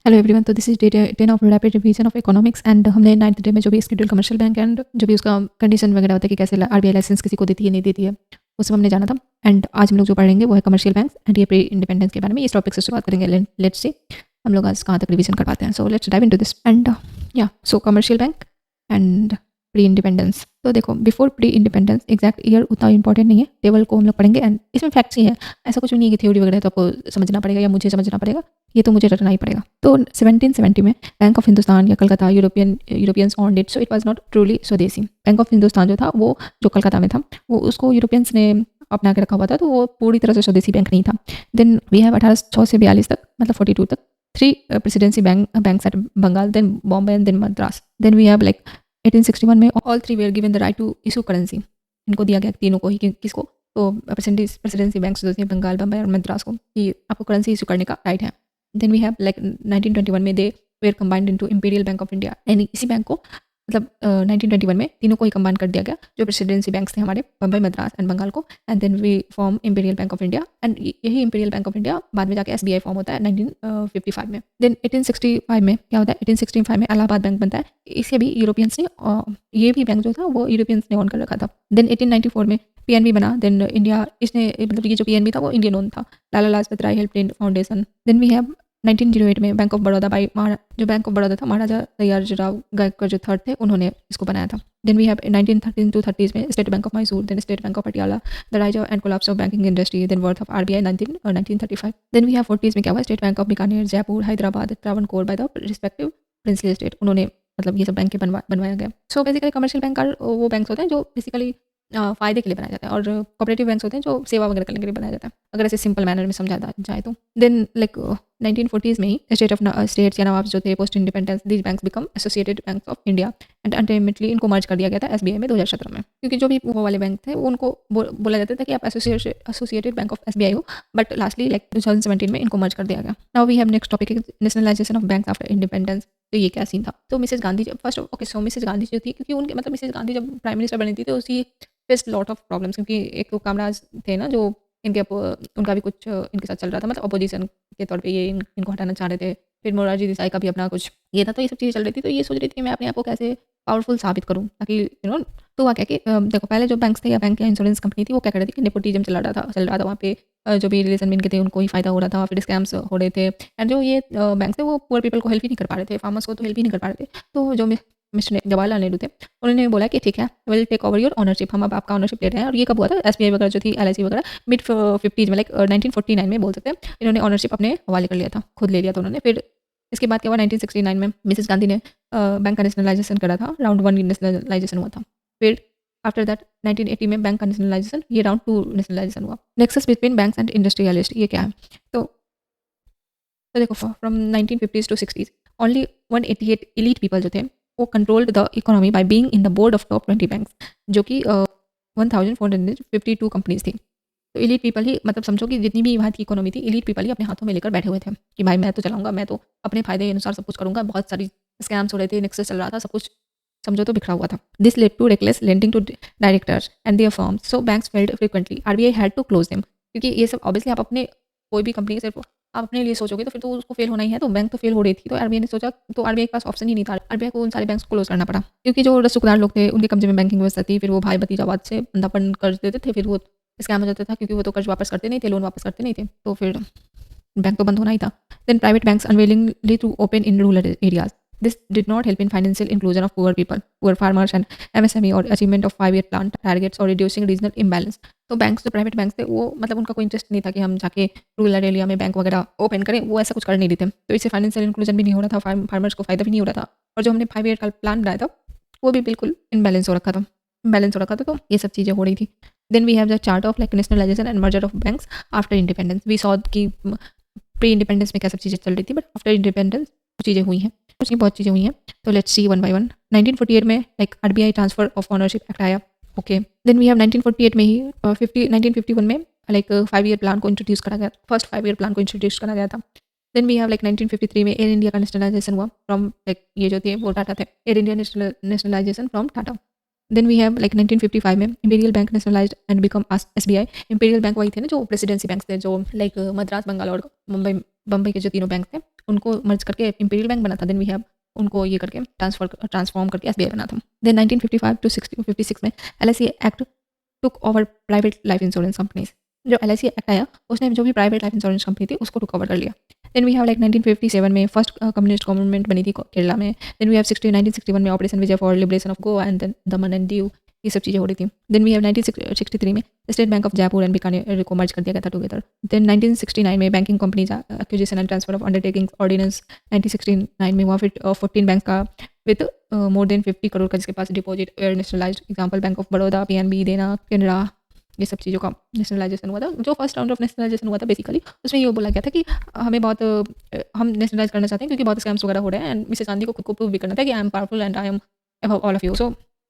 Hello everyone. तो this is day 10 of rapid revision of economics and हमने 9th day में जो भी स्केड्यूल कमर्शियल बैंक एंड जो भी उसका कंडीशन वगैरह होता है कि कैसे आरबीआई लाइसेंस किसी को देती है नहीं देती है, वो सब हमने जाना था। एंड आज हम लोग जो पढ़ेंगे वो है कमर्शियल बैंक एंड ये प्री इंडिपेंडेंस के बारे में। इस टॉपिक से शुरुआत करेंगे। लेट्स सी हम लोग आज कहाँ तक रिवीजन कर पाते हैं। So let's dive into this and या so commercial bank and pre independence. तो देखो, before pre independence exact year उतना इंपॉर्टेंट नहीं है, टेबल को हम लोग पढ़ेंगे एंड इसमें फैक्ट्स ही है, ऐसा कुछ नहीं है कि थ्योरी वगैरह तो आपको समझना पड़ेगा या मुझे समझना पड़ेगा, ये तो मुझे रटना ही पड़ेगा। तो 1770 में बैंक ऑफ हिंदुस्तान या Calcutta Europeans on it, so it was not truly स्वदेशी। बैंक ऑफ हिंदुस्तान जो था वो जो कलकत्ता में था वो उसको यूरोपियंस ने अपना के रखा हुआ था, तो वो पूरी तरह से स्वदेशी बैंक नहीं था। देन वी हैव 1806 से 42 तक, मतलब 42 तक, 3 presidency banks at Bengal, then Bombay and then Madras. Then we have like 1861 में all 3 were given the right to issue currency. इनको दिया गया तीनों को ही, किसको? तो प्रेसिडेंसी बैंक्स जो थे बंगाल, बम्बई और मद्रास को, कि आपको करेंसी इशू करने का राइट है। देन वी हैव लाइक 1921 में they were combined into imperial bank of India, यानी इसी बैंक को मतलब 1921 में तीनों को ही कंबाइन कर दिया गया, जो प्रेसिडेंसी बैंक्स थे हमारे बम्बई, मद्रास एंड बंगाल को। And then we form Imperial bank of India and यही इंपीरियल बैंक ऑफ इंडिया बाद में जाके एसबीआई फॉर्म होता है 1955 में। देन 1865 में क्या होता है? 1865 में इलाहाबाद बैंक बनता है। इसे भी यूरोपियंस ने ये भी बैंक जो था वो यूरोपियंस ने ओन कर रखा था। देन 1894 में पीएनबी बना। देन इंडिया, इसने मतलब ये जो पीएनबी था वो इंडियन ओन था। Lala Lajpat Rai help foundation. Then we have 1908 में बैंक ऑफ बड़ौदा बाई जो बैंक ऑफ बड़ौदा था महाराजा दयालराव गायकवाड़ जो थर्ड थे, उन्होंने इसको बनाया था। Then we have 1913 to 30s में State Bank of Mysore, then State Bank of Patiala, the rise and collapse of banking industry, then birth of RBI 1935। Then we have 40s में क्या हुआ? State Bank of Bikaner, Jaipur, Hyderabad, Travancore by the respective princely state, उन्होंने मतलब ये सब bank के बनवाया गया। सो बेसिकली कमर्शियल बैंक वो बैंक्स होते हैं जो बेसिकली फ़ायदे के लिए बनाया जाता है, और कोऑपरेटिव बैंक्स होते हैं जो सेवा वगैरह करने के लिए बनाया जाता है, अगर ऐसे सिंपल मैनर में समझा जाए तो। देन लाइक 1940s में ही स्टेट्स या नवाब जो थे post independence, these banks become associated banks of India and ultimately इनको मर्ज कर दिया गया था एसबीआई में 2017 में, क्योंकि जो भी वो वाले बैंक थे उनको बोला जाता था कि आप एसोसिएटेड बैंक ऑफ एसबीआई हो, बट लास्टली लाइक 2017 में इनको मर्ज कर दिया गया। Now we have next topic nationalization of banks after independence. तो ये क्या सीन था? तो Mrs Gandhi first okay, so Mrs Gandhi जो थी, क्योंकि उनके मतलब मिसेज गांधी जब प्राइम मिनिस्टर बनी थी तो उसी फेस्ड लॉट ऑफ प्रॉब्लम्स, क्योंकि एक तो कामराज थे ना जो इनके उनका भी कुछ इनके साथ चल रहा था, मतलब अपोजिशन के तौर पे ये इनको हटाना चाह रहे थे। फिर मोरारजी देसाई का भी अपना कुछ ये था, तो ये सब चीज़ें चल रही थी। तो ये सोच रही थी कि मैं अपने आप को कैसे पावरफुल साबित करूँ, ताकि तो वहाँ क्या कि देखो, पहले जो बैंक्स थे या बैंक या इंश्योरेंस कंपनी थी वो क्या कर रही थी कि नेपोटिज्म चल रहा था वहाँ पे, जो भी रिलेशन में इनके थे उनको ही फायदा हो रहा था, फिर स्कैम्स हो रहे थे। एंड जो ये बैंक थे वो पुअर पीपल को हेल्प ही नहीं कर पा रहे थे, फार्मर्स को तो हेल्प ही नहीं कर पा रहे थे। तो जो मिस्टर जवाहरलाल नेहरू थे, उन्होंने बोला कि ठीक है, will take over your ownership, हम अब आपका ऑनरशिप ले रहे हैं। और ये कब हुआ था? एसबीआई वगैरह जो थी, एलआईसी वगैरह मिड 50s में, लाइक 1949 में बोल सकते हैं, इन्होंने ऑनरशिप अपने हवाले कर लिया था, खुद ले लिया था उन्होंने। फिर इसके बाद क्या हुआ? 1969 में मिसेस गांधी ने बैंक का नेशनलाइजेशन करा था, राउंड 1 नेशनलाइजेशन हुआ था। फिर आफ्टर दैट 1980 में बैंक का नेशनलाइजेशन, ये राउंड 2 नेशनलाइजेशन हुआ। Nexus between banks and industrialist, ये क्या है? तो देखो, from 1950s to 60s only 188 elite people जो थे वो controlled the economy by being in the board of top 20 banks, जो कि 1452 कंपनीज थी। तो एलीट पीपल ही, मतलब समझो कि जितनी भी वहाँ की इकोनॉमी थी, एलीट पीपल ही अपने हाथों में लेकर बैठे हुए थे कि भाई मैं तो चलाऊंगा, मैं तो अपने फायदे के अनुसार सब कुछ करूंगा। बहुत सारी स्कैम्स हो रहे थे, नेक्सस चल रहा था, सब कुछ समझो तो बिखरा हुआ था। This led to reckless lending to directors and their firms, so banks failed frequently, RBI had to close them. क्योंकि ये सब ऑब्वियसली आप अपने कोई भी कंपनी सिर्फ आप अपने लिए सोचोगे तो फिर तो उसको फेल होना ही है। तो बैंक तो फेल हो रही थी, तो आरबीआई ने सोचा, तो आरबीआई के पास ऑप्शन ही नहीं था, आरबीआई को उन सारे बैंक्स को क्लोज करना पड़ा, क्योंकि जो रसूखदार लोग थे उनके कब्जे में बैंकिंग व्यवस्था थी। फिर वो भाई भतीजावाद से बंदापन कर्ज देते थे, फिर वो स्कैम हो जाता था, क्योंकि वो तो कर्ज वापस करते नहीं थे, लोन वापस करते नहीं थे, तो फिर बैंक तो बंद होना ही था। Then private banks unwillingly to open in rural areas, this did not help in financial inclusion of poor people, poor farmers and MSME, और achievement of 5-year plan targets और रिड्यूसिंग रीजनल इम्बैलेंस। तो banks जो private banks थे वो मतलब उनका कोई interest नहीं था कि हम जाके रूरल एरिया में बैंक वगैरह ओपन करें, वो ऐसा कुछ कर नहीं रहे थे। तो इससे फाइनेंशियल इंक्लूजन भी नहीं हो रहा था, फार्मर्स को फायदा भी नहीं हो रहा था, और जो हमने 5-year का प्लान बनाया था वो भी बिल्कुल इम्बैलेंस हो रखा था, तो ये सब चीज़ें हो रही थी। Then we have the chart of like nationalization and merger of banks after independence. We saw कि प्री इंडिपेंडेंस में क्या सब चीज़ें चल रही थी, बट आफ्टर इंडिपेंडेंस चीज़ें हुई हैं, कुछ नहीं बहुत चीज़ें हुई हैं। तो let's see one by one. 1948 में like RBI transfer of ownership act आया, ओके। देन वी हैव 1948 में ही 1951 में लाइक 5-year प्लान को इंट्रोड्यूस करा गया, फर्स्ट 5-year प्लान को इंट्रोड्यूस करा गया था। देन वी हैव लाइक 1953 में एयर इंडिया का नेशनलाइजेशन हुआ फ्रॉम लाइक ये जो थे वो टाटा थे, Air India nationalization from Tata. Then we have like 1955 में Imperial Bank nationalized and become SBI. Imperial Bank वही थे ना जो प्रेसिडेंसी बैंक थे, जो लाइक मद्रास, बंगाल और मुंबई के जो तीनों बैंक थे उनको मर्ज करके इंपीरियल बैंक बना था। देन वी हैव उनको ये करके ट्रांसफॉर्म करके एसबीआई बना था। देन 1955 टू 56 में LIC act took over private life insurance companies. जो एलआईसी एक्ट आया उसने जो भी प्राइवेट लाइफ इंश्योरेंस कंपनी थी उसको टुक ओवर कर लिया। देन वी हैव लाइक 1957 में फर्स्ट कम्युनिस्ट गवर्नमेंट बनी थी केरला में। देन वी हैव 1961 में Operation Vijay for liberation of Goa and then Daman and Diu, ये सब चीज़ें हो रही थी। देन वी हैव 1963 में State Bank of Jaipur and Bikaner को मर्ज कर दिया गया था टुगेदर। देन 1969 में banking companies acquisition and transfer of undertaking ordinance 1969 में हुआ। फिर 14 बैंक का विथ मोर देन 50 करोड़ का जिसके पास deposit nationalised, example bank of Baroda, PNB, Dena, Canara, ये सब चीज़ों का नेशनलाइजेशन हुआ था। जो फर्स्ट राउंड ऑफ नेशनलाइजेशन हुआ था बेसिकली उसमें ये बोला गया था कि हमें बहुत हम नेशनलाइज करना चाहते हैं क्योंकि बहुत स्कैम्स वगैरह हो रहे हैं एंड मिसेस गांधी को खुद को प्रूव भी करना था कि I am powerful and I am above all of you, so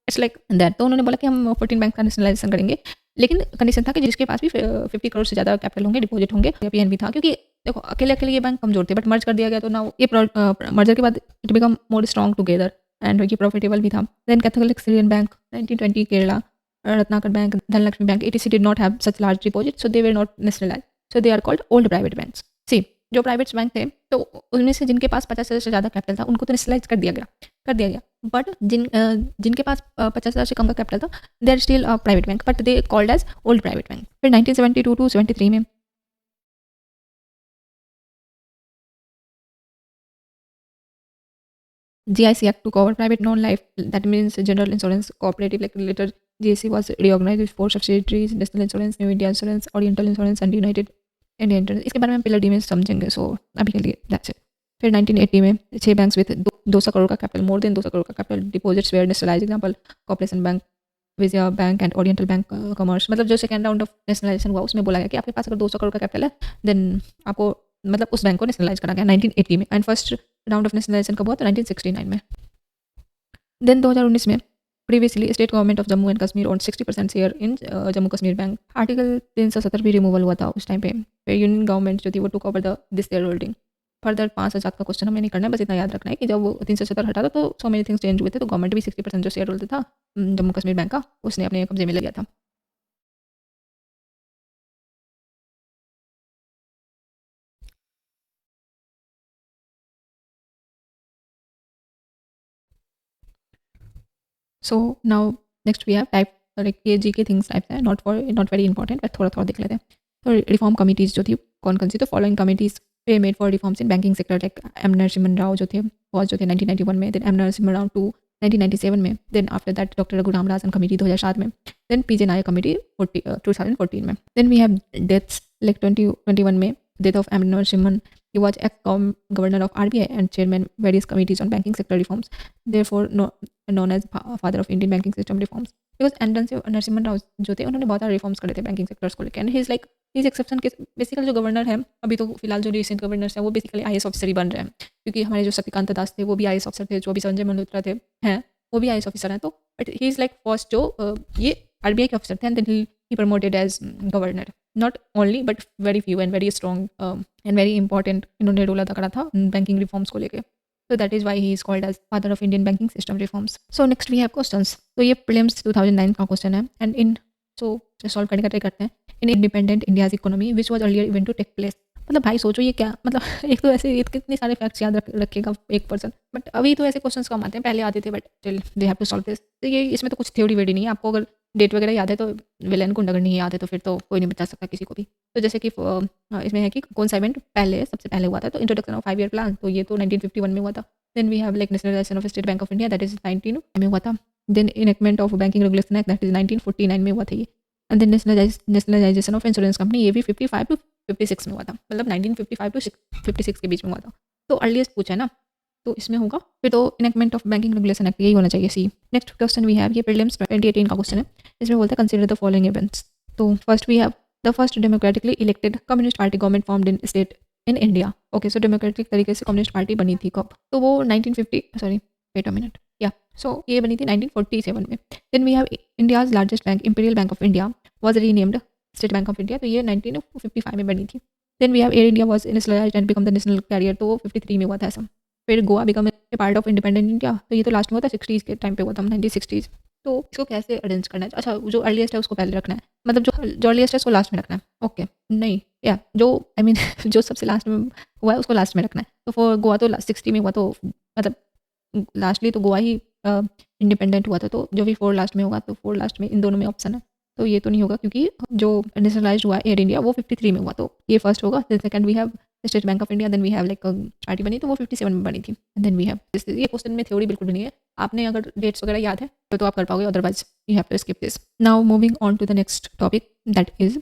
it's like that. तो उन्होंने बोला कि हम 14 बैंक का नेशनलाइजेशन करेंगे, लेकिन कंडीशन था कि जिसके पास भी 50 करोड़ से ज़्यादा कैपिटल होंगे, डिपॉजिट होंगे, या पीएनबी था, क्योंकि देखो अकेले अकेले ये बैंक कमजोर थे बट मर्ज कर दिया गया तो ना ये मर्जर के बाद it become more strong together and ये प्रॉफिटेबल भी था। Then Catholic Syrian Bank 1920 Kerala, Ratnakar Bank, Dhanlaxmi Bank, etc. did not have such large deposits, so they were not nationalized. So they are called old private banks. See, जो private bank थे तो उनमें से जिनके पास 50,000 से ज़्यादा कैपिटल था उनको तो नेशनलाइज कर दिया गया बट जिनके पास 50,000 से कम का कैपिटल था they are still private bank but they called as old private bank. फिर 1972 टू 73 में GIC Act took over private non-life, that means general insurance cooperative, like later GIC was reorganized with 4 subsidiaries, National Insurance, New India Insurance, Oriental Insurance and United India Insurance। इसके बारे में pillar D में समझेंगे, सो अभी के लिए that's it. फिर 1980 में 6 बैंक्स विद 200 करोड़ का कैपिटल, मोर देन 200 करोड़ का capital, deposits were nationalize, example Corporation Bank, Vijaya Bank and Oriental Bank commerce. मतलब जो सेकंड राउंड ऑफ नेशनलाइजेशन हुआ उसमें बोला गया कि आपके पास अगर 200 करोड़ का कैपिटल है देन आपको मतलब उस बैंक को नेशनलाइज करा गया 1980 में। And first round of nationalisation कब हुआ तो 1969 में। देन 2019 में previously state government of Jammu and Kashmir own 60% share in Jammu Kashmir bank. Article 370 भी रिमूवल हुआ था उस टाइम पे। फिर यूनियन गवर्नमेंट जो थी वो took over this share holding. Further 5,000 का क्वेश्चन हमें नहीं करना है, बस इतना याद रखना है कि जब वो 370 हटा था तो सो मेनी थिंग्स चेंज हुए थे, तो गवर्नमेंट भी 60% जो शेयर होल्डर था जम्मू कश्मीर बैंक का उसने अपने कब्जे में ले लिया था। So now next we have type, like ये जी के थिंग्स टाइप्स है, नॉट वेरी इंपॉर्टेंट, बट थोड़ा थोड़ा देख लेते हैं। तो रिफॉर्म कमिटीज़ जो थी कौन कौन सी, तो following committees were made for reforms in banking sector, like M Narasimhan Rao जो थे 1991 में, देन एम नरसिम्हन राव 1997 में, then after that doctor Raghu Ramrajan committee 2007 में, देन पीजे नायक कमेटी 2014 में। Then we have deaths like 2021 में death of M Narasimhan, he was ex-governor of RBI and chairman various committees on banking sector reforms, therefore known as father of Indian banking system reforms, because Narasimhan Rao जो थे उन्होंने बहुत सारे reforms करे थे banking sectors को लेकर। And he is like he is exception के बेसिकली जो गवर्नर है अभी तो फिलहाल जो रिसेंट गवर्नर्स हैं वो बेसिकली IAS ऑफिसर ही बन रहे हैं, क्योंकि हमारे जो शक्तिकांत दास थे वो भी IAS ऑफिसर थे, जो अभी संजय मल्होत्रा थे हैं वो भी IAS ऑफिसर हैं। तो but he is like first जो ये RBI के ऑफिसर थे and then he promoted as governor, not only but very few and very strong and very important इन्होंने रोल अदा करा था बैंकिंग रिफॉर्म्स को लेके। So that is why he is called as father of Indian banking system reforms. So next we have questions. तो ये prelims 2009 का question है एंड इन सो सॉल्व करने का ट्राई करते हैं। In independent India's economy which was earlier event to take place, मतलब भाई सोचो ये क्या, मतलब एक तो ऐसे कितने सारे फैक्ट्स याद रखेगा एक पर्सन, बट अभी तो ऐसे क्वेश्चंस कम आते हैं, पहले आते थे but still they have to solve this. तो ये इसमें तो कुछ थ्योरी वेडी नहीं है, आपको अगर डेट वगैरह याद है तो विलेन को नगर नहीं याद है तो फिर तो कोई नहीं बचा सकता किसी को भी। तो जैसे कि इसमें है कि कौन सा इवेंट सबसे पहले हुआ था, तो इंट्रोडक्शन ऑफ 5 ईयर प्लान, तो ये तो 1951 में हुआ था। Then we have like nationalization of State Bank of India, that is 19 में हुआ था। Then enactment of banking regulation act, that is 1949 में हुआ था ये। And then nationalization of insurance company, ये भी 55 टू 56 में हुआ था, मतलब 1955 टू 56 के बीच में हुआ था। तो अर्लीस्ट पूछा है ना, तो इसमें होगा फिर तो enactment of banking regulation act, यही होना चाहिए C. Next question we have, ये प्रीलिम्स 2018 का क्वेश्चन है, इसमें बोलता है कंसीडर द फॉलोइंग इवेंट्स। तो first we have the first democratically elected communist party government formed in state in India. Okay, so democratic तरीके से कम्युनिस्ट पार्टी बनी थी कब, तो वो 1950 वेट अ मिनट या सो ये बनी थी 1947 में। Then we have India's largest bank Imperial bank of India was renamed State Bank of India, तो ये 1955 में बनी थी। Then we have Air India was nationalized and become the national carrier, तो वो 53 में हुआ था ऐसा। फिर Goa become a part of independent India, तो ये तो लास्ट में हुआ था 60s के टाइम पे हुआ था, 1960s। तो इसको कैसे अरेंज करना है? अच्छा, जो अर्लीएस्ट है उसको पहले रखना है, मतलब जो अर्लीएस्ट है उसको लास्ट में रखना है। ओके, नहीं, या जो आई मीन जो सबसे लास्ट में हुआ है उसको लास्ट में रखना है। तो फॉर गोवा तो 60 में हुआ, तो मतलब लास्टली तो गोवा ही इंडिपेंडेंट हुआ था, तो जो भी 4 लास्ट में होगा तो 4 लास्ट में इन दोनों में ऑप्शन है। तो ये तो नहीं होगा क्योंकि जो नेशनलाइज्ड हुआ एयर इंडिया वो 53 में हुआ, तो ये फर्स्ट होगा। Then second we have State Bank of India, then we have like party बनी तो वो 57 में बनी थी। देन वी हैव ये क्वेश्चन में थ्योरी बिल्कुल भी नहीं है, आपने अगर डेट्स वगैरह याद है तो आप कर पाओगे, otherwise you have to skip this. Now moving on to the next topic, that is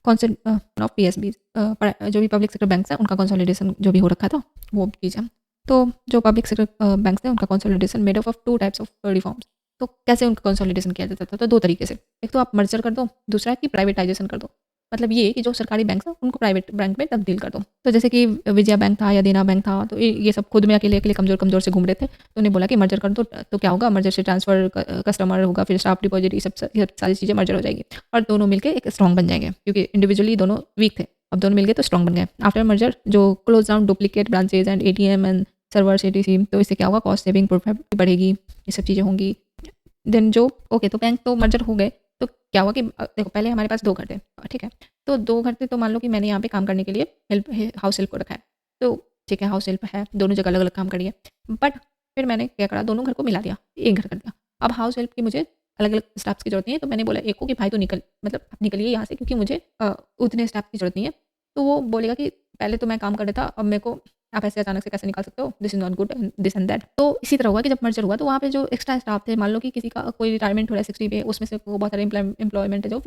concept of PSB. जो भी पब्लिक सेक्टर बैंक्स हैं उनका कंसोलिडेशन जो भी हो रखा था वो कीजिए। तो जो पब्लिक सेक्टर बैंक्स हैं उनका consolidation made up of 2 types of reforms. तो कैसे उनका कंसोलिडेशन किया जाता था? तो 2 तरीके से, एक तो आप मर्जर कर दो, दूसरा है कि प्राइवेटाइजेशन कर दो। मतलब ये कि जो सरकारी बैंक हैं उनको प्राइवेट बैंक में तब्दील कर दो। तो जैसे कि विजया बैंक था या देना बैंक था, तो ये सब खुद में अकेले अकेले कमज़ोर कमज़ोर से घूम रहे थे, तो उन्हें बोला कि मर्जर कर दो, तो क्या होगा, मर्जर से ट्रांसफ़र कस्टमर होगा, फिर स्टाफ डिपॉजिट, ये सारी चीज़ें मर्जर हो जाएगी और दोनों मिलकर एक स्ट्रॉन्ग बन जाएंगे, क्योंकि इंडिविजुअली दोनों वीक थे, अब दोनों मिल गए तो स्ट्रॉन्ग बन गए। आफ्टर मर्जर जो close down duplicate branches and ATM and servers etc, तो इससे क्या होगा, कॉस्ट सेविंग प्रोफिट बढ़ेगी, ये सब चीज़ें होंगी। देन जो ओके, तो बैंक तो मर्जर हो गए, तो क्या हुआ कि देखो पहले हमारे पास 2 घर थे, ठीक है, तो 2 घर थे, तो मान लो कि मैंने यहाँ पे काम करने के लिए हाउस हेल्प को रखा है, तो ठीक है, हाउस हेल्प है, दोनों जगह अलग अलग काम करिए, बट फिर मैंने क्या करा, दोनों घर को मिला दिया, एक घर कर दिया। अब हाउस हेल्प की मुझे अलग अलग स्टाफ्स की जरूरत नहीं है, तो मैंने बोला एक को कि भाई तो निकल, मतलब आप निकलिए यहाँ से, क्योंकि मुझे उतने स्टाफ की जरूरत नहीं है। तो वो बोलेगा कि पहले तो मैं काम कर रहा था, अब मेरे को आप ऐसे अचानक से कैसे निकाल सकते हो, this is not good and this and that. तो इसी तरह हुआ कि जब मर्जर हुआ तो वहाँ पे जो एक्स्ट्रा स्टाफ थे, मान लो कि किसी का कोई रिटायरमेंट हो रहा है 60 पे, उसमें से बहुत सारे एम्प्लॉयमेंट है जो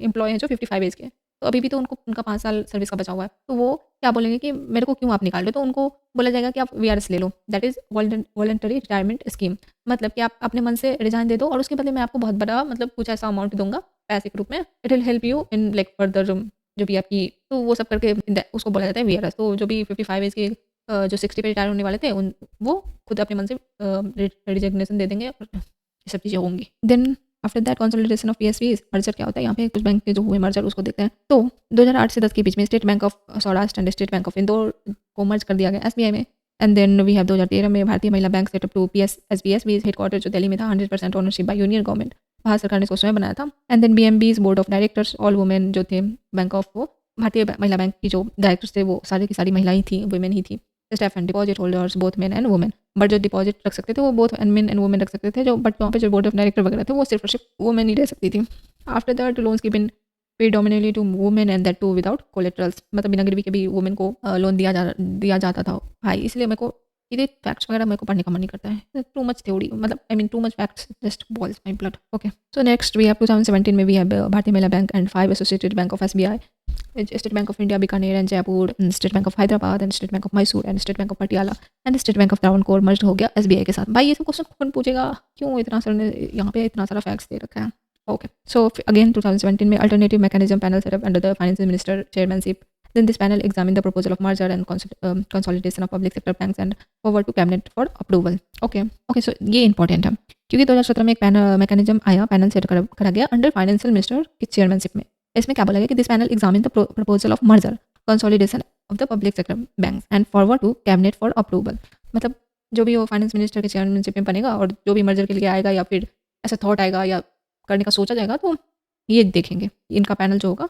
एम्प्लॉय है जो 55 एज के हैं, तो अभी भी तो उनको उनका 5 साल सर्विस का बचा हुआ है, तो वो क्या बोलेंगे कि मेरे को क्यों आप निकाल रहे हो, तो उनको बोला जाएगा कि आप VRS ले लो, that is voluntary retirement scheme. मतलब कि आप अपने मन से रिजाइन दे दो और उसके बदले मैं आपको बहुत बड़ा, मतलब कुछ ऐसा अमाउंट दूंगा पैसे के रूप में, it will help you in like further जो भी आपकी, तो वो सब करके उसको बोला जाता है VRS। तो जो भी 55 एज के जो 60 पे रिटायर होने वाले थे उन वो खुद अपने मन से रिजिग्नेशन दे देंगे और ये सब चीज़ें होंगी। Then after that consolidation of PSVs, merger क्या होता है, यहाँ पे कुछ बैंक के जो हुए मर्जर उसको देखते हैं। तो 2008 से 10 के बीच में State Bank of Saurashtra and state Bank of Indore को मर्ज कर दिया गया SBI में। एंड देन वी हैव 2013 में Bharatiya Mahila Bank set up to PSBSB headquarter जो दिल्ली में था, 100% ownership by union government, Bharat सरकार ने इसको स्वयं बनाया था। And then BMB's board of directors all women जो थे बैंक ऑफ, वो भारतीय महिला बैंक की जो डायरेक्टर्स थे वो सारी की सारी महिलाएं थी, वुमेन ही थी। Staff and deposit holders both men and women, but जो डिपॉजिट रख सकते थे वो बोथ मेन एंड वुमेन रख सकते थे, जो बट वहाँ पे जो बोर्ड ऑफ डायरेक्टर वगैरह थे वो सिर्फ और सिर्फ वुमेन ही रह सकती थी। After that loans given predominantly to women and that too without collaterals, मतलब बिना गिरवी के भी वुमेन को लोन दिया जाता था भाई। इसलिए मेरे को ये फैक्ट्स वगैरह मेरे को पढ़ने का मन नहीं करता है, टू मच थ्योरी, मतलब I mean too much facts just boils my blood. Okay, so next we have 2017 में we have Bharatiya Mahila Bank and 5 associated bank of SBI, State Bank of India, Bikaner and Jaipur, and State Bank of Hyderabad, and State Bank of Mysore, and State Bank of Patiala, and State Bank of Travancore merged हो गया SBI के साथ। भाई ये सब question कौन पूछेगा, क्यों इतना सर ने यहाँ पे इतना सारा फैक्ट्स दे रखा है। ओके, सो अगेन 2017 में alternative mechanism panel setup under the finance minister chairmanship. Then this panel examined the proposal of merger and consolidation of public sector banks and forward to cabinet for approval. Okay, so ये important है क्योंकि 2017 में एक mechanism आया, panel set करा गया under financial minister की chairmanship में। इसमें क्या बोला गया कि this panel examine the proposal of merger consolidation of the public sector banks and forward to cabinet for approval. मतलब जो भी वो फाइनेंस मिनिस्टर के चेयरमैनशिप में बनेगा और जो भी मर्जर के लिए आएगा या फिर ऐसा थॉट आएगा या करने का सोचा जाएगा, तो ये देखेंगे, इनका पैनल जो होगा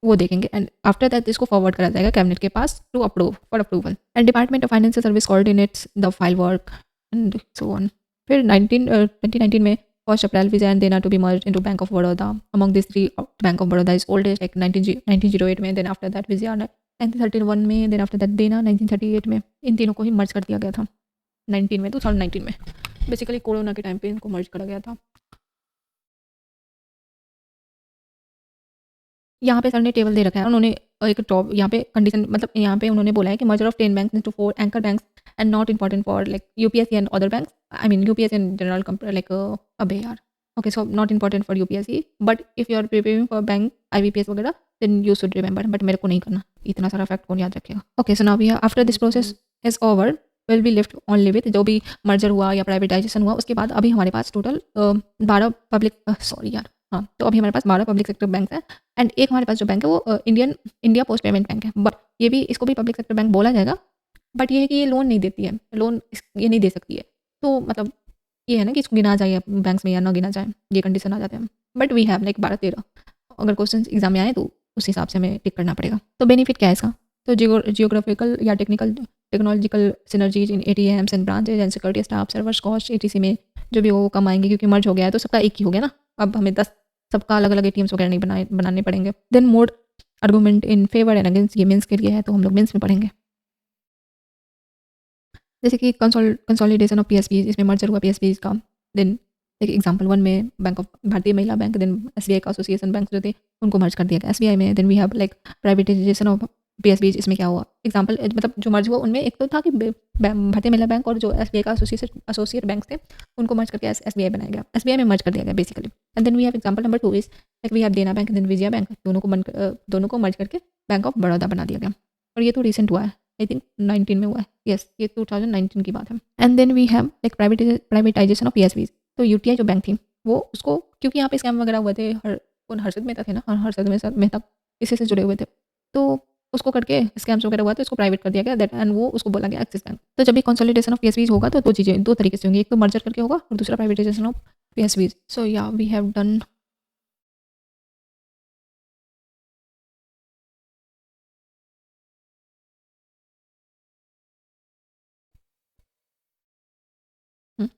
वो देखेंगे एंड आफ्टर दैट इसको फॉरवर्ड करा जाएगा कैबिनेट के पास to approve for approval. And department of financial service coordinates the file work and so on. फिर 2019 में 1 अप्रैल Vijay and Dena to be merged into Bank of Baroda. Among these three, Bank of Baroda is oldest, like 1908 में, then after that Vijaya 1931 में, then after that Dena 1938 में। इन तीनों को ही मर्ज कर दिया गया था 2019 में। बेसिकली कोरोना के टाइम पे इनको मर्ज करा गया था। यहाँ पे सर ने टेबल दे रखा है, उन्होंने एक टॉप यहाँ पे कंडीशन, मतलब यहाँ पे उन्होंने बोला है कि merger of 10 banks into 4 anchor banks and not important for like UPSC and other banks, I mean UPSC and general like अबे यार, okay, so not important for UPSC, but if you are preparing for bank IBPS वगैरह then you should remember, but मेरे को नहीं करना, इतना सारा fact कौन याद रखेगा। Okay, so now we after this process is over will be lift only with जो भी मर्जर हुआ या प्राइवेटाइजेशन हुआ, उसके बाद अभी हमारे पास टोटल 12 पब्लिक सॉरी यार हाँ, तो अभी हमारे पास 12 पब्लिक सेक्टर बैंक है एंड एक हमारे पास जो बैंक है वो इंडिया पोस्ट पेमेंट बैंक है, बट ये भी इसको भी पब्लिक सेक्टर बैंक बोला जाएगा, बट ये है कि ये लोन नहीं देती है, लोन ये नहीं दे सकती है। तो मतलब ये है ना कि इसको गिना जाए बैंक्स में या ना गिना जाए, ये कंडीशन आ जाते हैं। बट वी हैव लाइक 12-13 अगर क्वेश्चन एग्जाम में आए तो उस हिसाब से हमें टिक करना पड़ेगा। तो बेनिफिट क्या है इसका? तो जियोग्राफिकल या technological synergies in ATMs and branches and security staff servers cost ETC में जो भी वो कम आएंगे, क्योंकि मर्ज हो गया है तो सबका एक ही हो गया ना। अब हमें 10 सबका अलग अलग एटीएम्स वगैरह नहीं बनाने पड़ेंगे। Then more argument in favour and against, ये मेंस के लिए है तो हम लोग मेंस में पढ़ेंगे। जैसे कि कंसोलिडेशन ऑफ पीएसपी, इसमें मर्जर हुआ पीएसपी का। देन देखिए एग्जांपल 1 में bank of Bharatiya Mahila bank, then SBI का एसोसिएशन बैंक जो थे उनको मर्ज कर दिया गया एसबीआई में। Then we have like privatisation of PSB, इसमें क्या हुआ एग्जांपल मतलब जो मर्ज हुआ उनमें एक तो था कि भारतीय महिला बैंक और जो एसबीआई का एसोसिएट बैंक थे उनको मर्ज करके एसबीआई बनाया गया, एसबीआई में मर्ज कर दिया गया basically. And then we have example number 2 is like we have Dena bank and then Vijaya bank, दोनों को मर्ज करके बैंक ऑफ बड़ौदा बना दिया गया। और ये तो रिसेंट हुआ है, आई थिंक 19 में हुआ है, यस ये 2019 की बात है। And then we have like privatisation of PSBs. तो यूटीआई जो बैंक थी वो उसको, क्योंकि यहाँ पे स्कैम वगैरह हुए थे, हर्षद मेहता थे ना, हर्षद मेहता इसी से जुड़े हुए थे, तो उसको करके स्कैम्स वगैरह हुआ तो इसको प्राइवेट कर दिया गया दैट, एंड वो उसको बोला गया एक्सिस बैंक। तो जब भी कंसोलिडेशन ऑफ पीएसबीज होगा तो दो चीज़ें दो तरीके से होंगी, एक तो मर्जर करके होगा और दूसरा privatisation of PSBs. So yeah we have done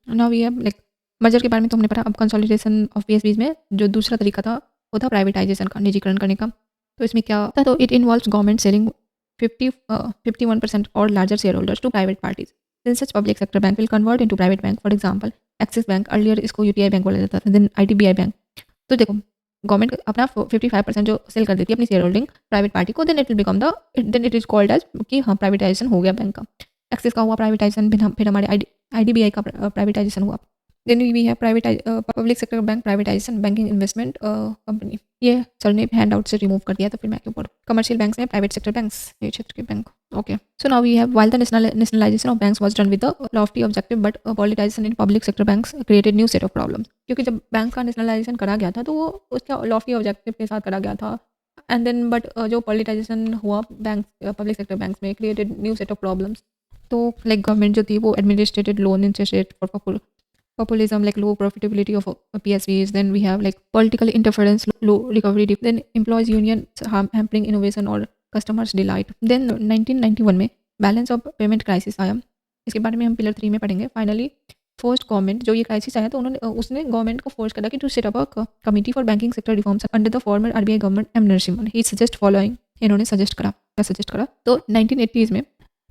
now we have like merger के बारे में तो हमने पढ़ा। अब कंसोलिडेशन ऑफ पीएसबीज में जो दूसरा तरीका था वो था प्राइवेटाइजेशन का, निजीकरण करने का। तो इसमें क्या था, तो इट इन्वॉल्व्स गवर्नमेंट सेलिंग 51% और larger share holders to private parties. Then such public sector bank will convert into private bank. For example Axis bank, earlier इसको यूटीआई बैंक बोला जाता था, देन आईडीबीआई बैंक। तो देखो गवर्नमेंट अपना 55% जो cell कर देती है अपनी शेयर होल्डिंग प्राइवेट पार्टी को, then it will become the, then it is called as कि हाँ प्राइवेटाइजेशन हो गया बैंक का। एक्सिस का हुआ प्राइवेटाइजेशन, फिर हमारे आईडीबीआई का प्राइवेटाइजेशन हुआ। Then we have public sector bank privatisation, banking investment company. ये सर ने हैंड आउट से रिमूव कर दिया तो फिर मैं क्यों पढ़ूं। कमर्शियल बैंक्स में प्राइवेट सेक्टर बैंक्स, ये क्षेत्र के बैंक। Okay, so now we have while the nationalisation of banks was done with the lofty objective but politicisation in public sector banks created new set of problems. क्योंकि जब bank का nationalisation करा गया था तो वो उसका लॉफ्टी ऑब्जेक्टिव के साथ करा गया था, एंड देन बट जो पॉलिटाइजेशन हुआ बैंक पब्लिक सेक्टर बैंक्स में created new set of problems. तो लाइक गवर्नमेंट जो थी वो administrated loan interest rate for populism, like low profitability of PSVs. Then we have like political interference, low recovery, then employees union hampering innovation or customers delight. Then 1991 में balance of payment crisis आया, इसके बारे में हम pillar 3 में पढ़ेंगे। Finally forced government, जो ये क्राइसिस आया तो उसने गवर्नमेंट को फोर्स करा कि to set up a committee for banking sector reforms under the former RBI government M Narasimhan. He suggest following, इन्होंने सजेस्ट करा। तो 1980s में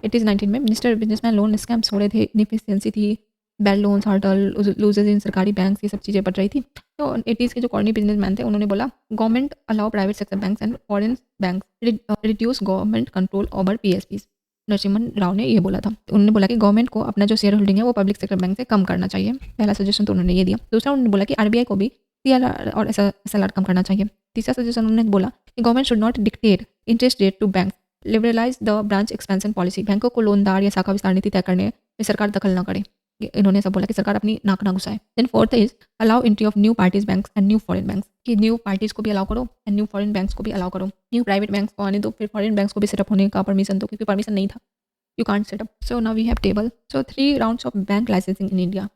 19 में मिनिस्टर बिजनेसमैन लोन स्कैम्स हो रहे थे, इनएफिशिएंसी थी, बैड लोन्स, हर्टल, लूजेज इन सरकारी बैंक, ये सब चीज़ें बढ़ रही थी। तो 80s के जो कॉर्नी बिजनेसमैन थे उन्होंने बोला government allow private sector banks and foreign bank reduce government control over PSPs. Narasimhan Rao ने ये बोला था, उन्होंने बोला कि गवर्नमेंट को अपना जो शेयर होल्डिंग है वो पब्लिक सेक्टर बैंक से कम करना चाहिए। पहला सजेशन तो उन्होंने ये दिया। दूसरा उन्होंने बोला कि आरबीआई को भी सीएलआर और एसएलआर कम करना चाहिए। तीसरा सजेशन उन्होंने बोला कि government should not dictate interest rate to bank, liberalise the branch expansion policy. बैंकों को लोनदार या शाखा विस्तार नीति तय करने में सरकार दखल न करे। इन्होंने सब बोला कि सरकार अपनी नाक ना घुसाए। Then fourth is allow entry of new parties banks and new foreign banks, कि न्यू पार्टीज को भी अलाउ करो एंड न्यू फॉरेन बैंक्स को भी अलाउ करो। न्यू प्राइवेट बैंक्स को आने दो, फिर फॉरेन बैंक्स को भी सेटअप होने का परमिशन दो, क्योंकि परमिशन नहीं था, you can't set up. So now we have table. So 3 rounds of bank licensing in India,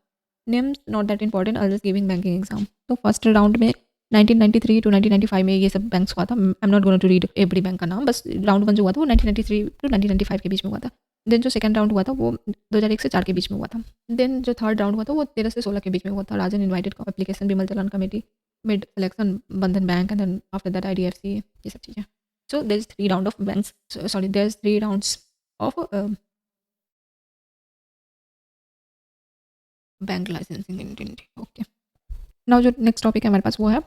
names not that important, I just giving banking exam. तो फर्स्ट राउंड में 1993 टू 1995 में ये सब बैंक्स हुआ था। I am not going to read every bank का नाम, बस राउंड 1 जो हुआ था वो 1993 टू 1995 के बीच में हुआ था। देन जो सेकंड राउंड हुआ था वो 2001 से 4 के बीच में हुआ था। देन जो थर्ड राउंड हुआ था वो 13 से 16 के बीच में हुआ था। Rajan invited application, Bimal Jalan committee, mid election, Bandhan bank, and then after that IDFC, ये सब चीज़ें। So there is 3 round of banks, sorry there is 3 rounds of bank licensing in India. Okay, now जो नेक्स्ट टॉपिक है हमारे पास वो है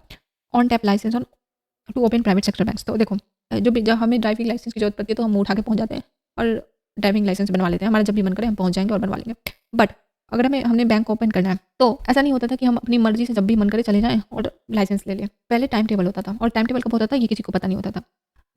on tap licence on to open private sector banks. तो देखो जब हमें ड्राइविंग लाइसेंस की जरूरत पड़ती है तो हम उठा के पहुंच जाते हैं और ड्राइविंग लाइसेंस बनवा लेते हैं। हमारा जब भी मन करे हम पहुंच जाएंगे और बनवा लेंगे। बट अगर हमने बैंक ओपन करना है तो ऐसा नहीं होता था कि हम अपनी मर्जी से जब भी मन करे चले जाएं और लाइसेंस ले लें। पहले टाइम टेबल होता था, और टाइम टेबल कब होता था ये किसी को पता नहीं होता था।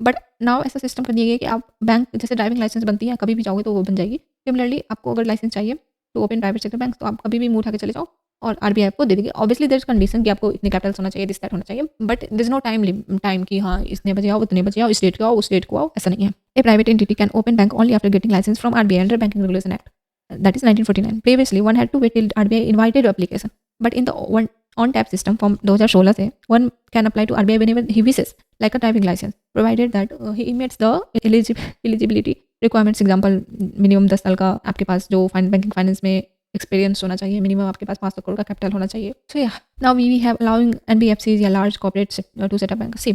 बट नाउ ऐसा सिस्टम कर दिया गया कि आप बैंक, जैसे ड्राइविंग लाइसेंस बनती है, कभी भी जाओगे तो वो बन जाएगी। सिमिलरली आपको अगर लाइसेंस चाहिए तो ओपन प्राइवेट सेक्टर बैंक, तो आप कभी भी मुंह उठा के चले जाओ और आरबीआई आपको दे देगी। ऑब्वियसली देयर इज कंडीशन कि आपको इतने कैपिटल्स होना चाहिए, दिस दैट होना चाहिए, but there is no time कि हाँ इतने बजे आओ, उतने बजे आओ, इस डेट को आओ, उस डेट को आओ, ऐसा नहीं है। A private entity can open bank only after getting licence from RBI under banking regulation act. that is 1949. Previously, one had to wait till RBI invited application, but in the one on tap system from 2016 से one can apply to RBI whenever he wishes, like a driving license, provided that he meets the eligibility requirements. Example, minimum 10 साल का आपके पास जो banking finance में experience होना चाहिए, minimum आपके पास 500 करोड़ का कैपिटल होना चाहिए. So yeah, now we have allowing NBFCs या large corporates to set up bank. See,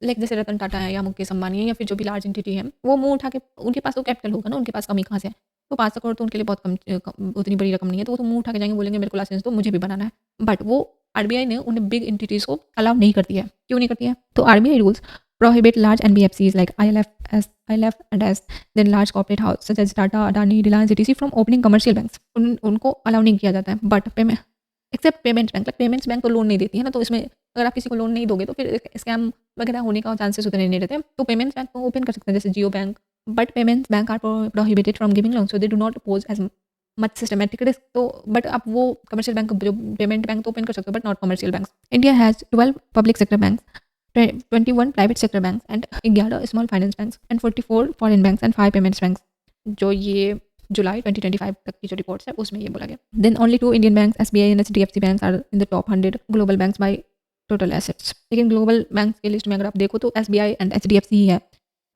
like जैसे रतन टाटा है या मुकेश अंबानी है या फिर जो भी लार्ज एंटिटी है, वो मुंह उठा के, उनके पास तो कैपिटल होगा ना, उनके पास कमी कहाँ से है? तो 500 करोड़ तो उनके लिए बहुत कम, उतनी बड़ी रकम नहीं है, तो वो तो मुंह उठा के जाएंगे, बोलेंगे मेरे को लाइसेंस दो, मुझे भी बनाना है. बट वो आरबीआई ने उन्हें बिग एंटिटीज को अलाउ नहीं करती है. क्यों नहीं करती है? तो RBI rules prohibit large NBFCs like ILF and S, then large corporate house such as Tata, Adani, Reliance, etc. from opening commercial banks. उनको अलाउ नहीं किया जाता है. But except payments bank, payments bank तो लोन नहीं देती है ना, तो इसमें अगर आप किसी को लोन नहीं दोगे तो फिर स्कैम वगैरह होने का चांसेस उतने नहीं रहते. तो पेमेंट्स बैंक को ओपन कर सकते हैं, जैसे Jio bank. But payments bank are prohibited from giving loan, so they do not pose as much systematic risk. तो बट आप वो कमर्शियल बैंक, जो पेमेंट बैंक तो ओपन कर सकते हो, but not commercial bank. India has 12 public sector bank, 21 private sector bank and 11 small finance bank and 44 foreign bank and 5 payments bank. जो ये जुलाई 2025 तक की जो रिपोर्ट्स है उसमें ये बोला गया. Then only 2 Indian bank SBI and HDFC banks are in the top 100 global banks by total assets. लेकिन ग्लोबल बैंक्स की लिस्ट में अगर आप देखो तो SBI एंड HDFC ही है,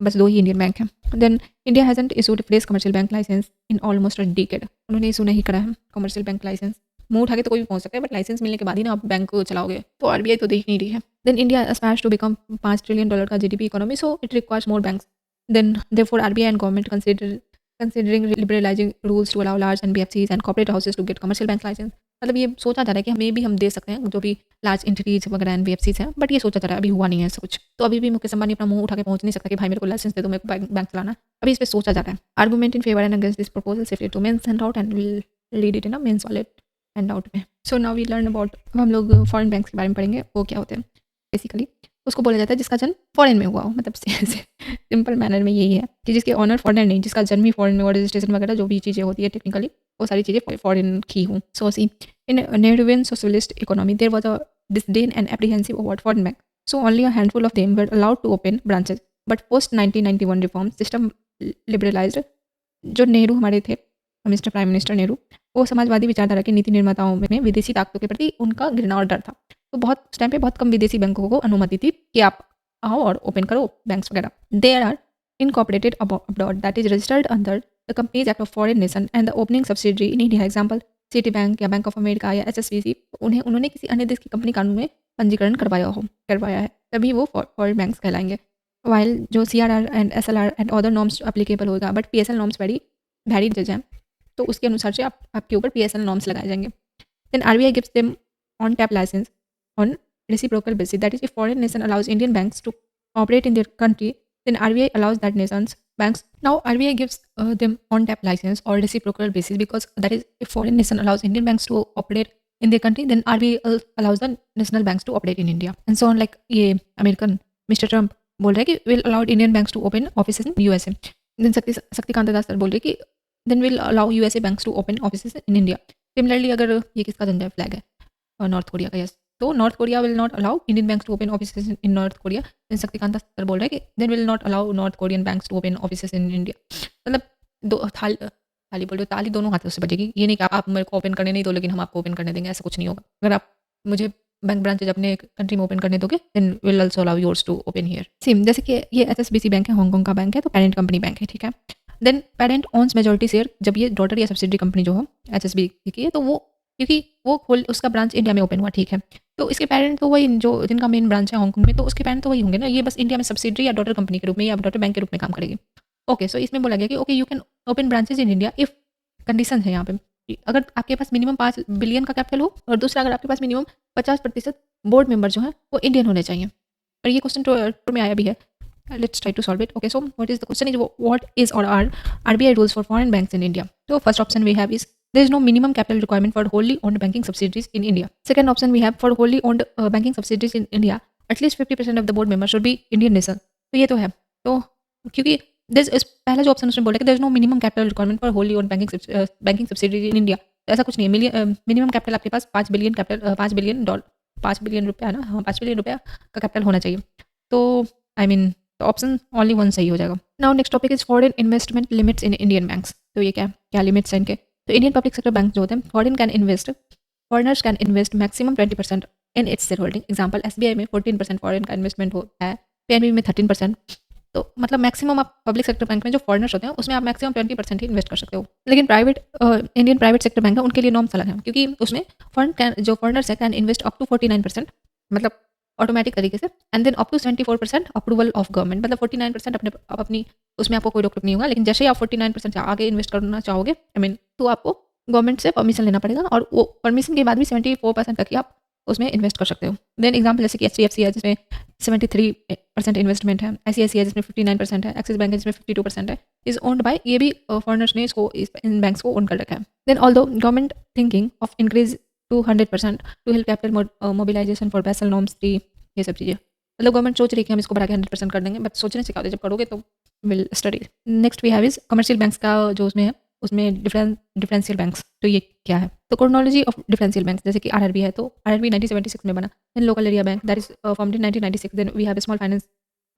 बस 2 ही इंडियन बैंक हैं. Then India hasn't issued fresh commercial bank licence in almost a decade. उन्होंने इशू नहीं करा है कमर्शियल बैंक लाइसेंस. मुंह उठा के तो कोई भी पहुंच सकता है, बट लाइसेंस मिलने के बाद ही ना आप बैंक को चलाओगे, तो आरबीआई तो देख नहीं रही है. Then India aspires to become $5 trillion का GDP economy, so it requires more banks. Then therefore RBI and government considering liberalizing rules to allow large NBFCs and corporate houses to get commercial bank license. मतलब ये सोचा जा रहा है कि हमें भी हम दे सकते हैं, जो भी लार्ज एंटिटीज वगैरह NBFCs हैं, बट ये सोचा जा रहा है, अभी हुआ नहीं है ऐसा कुछ. तो अभी भी मुकेश अंबानी अपना मुंह उठा के पहुंच नहीं सकता कि भाई मेरे को लाइसेंस दे दो, मेरे को बैंक चलाना. अभी इस पर सोचा जा रहा है. Argument in favour and against this proposal safely to mains hand out and will read it in a mains wallet hand out में. So now we learn about, हम लोग फॉरेन बैंक्स के बारे में पढ़ेंगे. वो क्या होते हैं? बेसिकली उसको बोला जाता है जिसका जन्म फॉरेन में हुआ हो. मतलब सिंपल मैनर में यही है कि जिसके ऑनर फॉरेन नहीं, जिसका जन्म ही फॉरेन में, और रजिस्ट्रेशन वगैरह जो भी चीज़ें होती है टेक्निकली, वो सारी चीज़ें फॉरेन की हूँ. So see in Nehruvian socialist economy there was a disdain and apprehensive about foreign bank, so only a handful of them were allowed to open branches. But post 1991 reform system liberalized. जो नेहरू हमारे थे, mister prime minister Nehru, वो समाजवादी विचारधारा के नीति निर्माताओं में विदेशी ताकतों के प्रति उनका घृणा और डर था. तो बहुत उस टाइम पे बहुत कम विदेशी बैंकों को अनुमति थी कि आप आओ और ओपन करो बैंक्स वगैरह. There are incorporated abroad, that is registered under the companies act of foreign nation and the opening subsidiary in India. Example Citi bank या बैंक ऑफ अमेरिका या HSBC, उन्होंने किसी अन्य देश की कंपनी कानून में पंजीकरण करवाया है, तभी वो फॉरेन बैंक्स कहलाएंगे. वाइल जो CRR and SLR and other norms applicable होगा, बट PSL नॉर्म्स वेरी जज हैं, तो उसके अनुसार से आपके ऊपर PSL नॉर्म्स लगाए जाएंगे. Then RBI gives them on tap licence on reciprocal basis, that is if foreign nation allows Indian banks to operate in their country, then RBI allows that nation's banks. Now RBI gives them on tap license or reciprocal basis, because that is if foreign nation allows Indian banks to operate in their country, then RBI allows the national banks to operate in India and so on. Like ये American mister Trump बोल रहे हैं कि will allow Indian banks to open offices in USA. then Shaktikanta Das sir बोल रहे हैं कि then will allow USA banks to open offices in India. Similarly अगर ये किसका झंडा है, फ्लैग है और नॉर्थ कोरिया का, यस, तो North Korea will not allow Indian banks to open offices in North Korea. Then Shaktikanta sir बोल रहे हैं कि then will not allow North Korean banks to open offices in India. मतलब दो थाली बोल रहे हो, ताली दोनों हाथों से बजेगी. ये नहीं कि आप मेरे को ओपन करने नहीं दो लेकिन हम आपको ओपन करने देंगे, ऐसा कुछ नहीं होगा. अगर आप मुझे बैंक ब्रांचेज अपने कंट्री में ओपन करने दोगे, then will also allow yours to open here. Same जैसे कि ये HSBC बैंक है, हांगकॉन्ग का बैंक है, तो पेरेंट कंपनी बैंक है, ठीक है. Then parent owns majority share. जब ये डॉटर या सब्सिडरी कंपनी जो हो HSBC की है, तो वो क्योंकि वो उसका ब्रांच इंडिया में ओपन हुआ, ठीक है, तो इसके पेरेंट तो वही, जो जिनका मेन ब्रांच है हांगकॉन्ग में, तो उसके पेरेंट तो वही होंगे ना. ये बस इंडिया में सब्सिडरी या डॉटर कंपनी के रूप में या डॉटर बैंक के रूप में काम करेगी. ओके, सो इसमें बोला गया कि okay you can open branches in India if condition है यहाँ पे, अगर आपके पास मिनिमम 5 बिलियन का कैपिटल हो, और दूसरा अगर आपके पास मिनिमम 50% बोर्ड मेंबर जो हैं वो इंडियन होने चाहिए. और ये क्वेश्चन तो में आया भी है. Let's try to solve it. Okay, so what is the question is what is or are RBI rules for foreign banks in India? So first option we have is there is no minimum capital requirement for wholly owned banking subsidiaries in India. Second option we have for wholly owned banking subsidiaries in India, at least 50% of the board members should be Indian nation. तो ये तो है. तो क्योंकि पहला जो option उसने बोला कि there is no minimum capital requirement for wholly owned banking subsidiaries in India, तो ऐसा कुछ नहीं है. मिनिमम कैपिटल आपके पास 5 बिलियन कैपिटल, 5 बिलियन रुपया ना, हाँ 5 बिलियन रुपया का कैपिटल होना चाहिए. तो आई मीन तो ऑप्शन ओनली वन सही हो जाएगा. Now next topic is foreign investment limits in Indian banks. तो ये क्या लिमिट्स हैं इनके? तो इंडियन पब्लिक सेक्टर बैंक जो होते हैं foreigners can invest maximum 20% in its share holding. Example SBI में 14% फॉरेन का इन्वेस्टमेंट है, PNB में 13%। तो मतलब मैक्सिमम आप पब्लिक सेक्टर बैंक में जो फॉरेनर्स होते हैं उसमें आप मैक्सिमम 20% ही इन्वेस्ट कर सकते हो। लेकिन इंडियन प्राइवेट सेक्टर बैंक है उनके लिए नॉर्म्स अलग हैं, क्योंकि उसमें जो फॉरेनर्स है कैन इन्वेस्ट अप टू 49%, मतलब ऑटोमेटिक तरीके से, and then up to 74% approval of government. मतलब 49% अपनी उसमें आपको कोई रोक नहीं होगा, लेकिन जैसे ही आप 49% से आगे इन्वेस्ट करना चाहोगे तो आपको गवर्नमेंट से परमिशन लेना पड़ेगा, और वो परमिशन के बाद भी 74% तक ही आप उसमें इन्वेस्ट कर सकते हो। देन एग्जाम्पल जैसे कि HDFC है जिसमें 73% इन्वेस्टमेंट है, ICICI है जिसमें 59% है, एक्सिस बैंक है जिसमें 52% है, इज ओन्ड बाय, ये भी फॉरेनर्स ने इन बैंक्स को ओन कर रखा है। Then although government thinking of increase to 100% to help capital mobilisation for Basel norms 3, ये सब चीज़ें, मतलब गवर्नमेंट सोच रही है कि हम इसको बढ़ा के 100% कर देंगे, बट सोचने से क्या होता है, जब करोगे तो will study. Next we have is commercial banks का जो उसमें है, उसमें डिफरेंशियल बैंक्स, तो ये क्या है? तो क्रोनोलॉजी ऑफ डिफरेंशियल बैंक्स, जैसे कि RRB है, तो RRB 1976 में बना। Then local area bank that is formed in 1996। Then we have small finance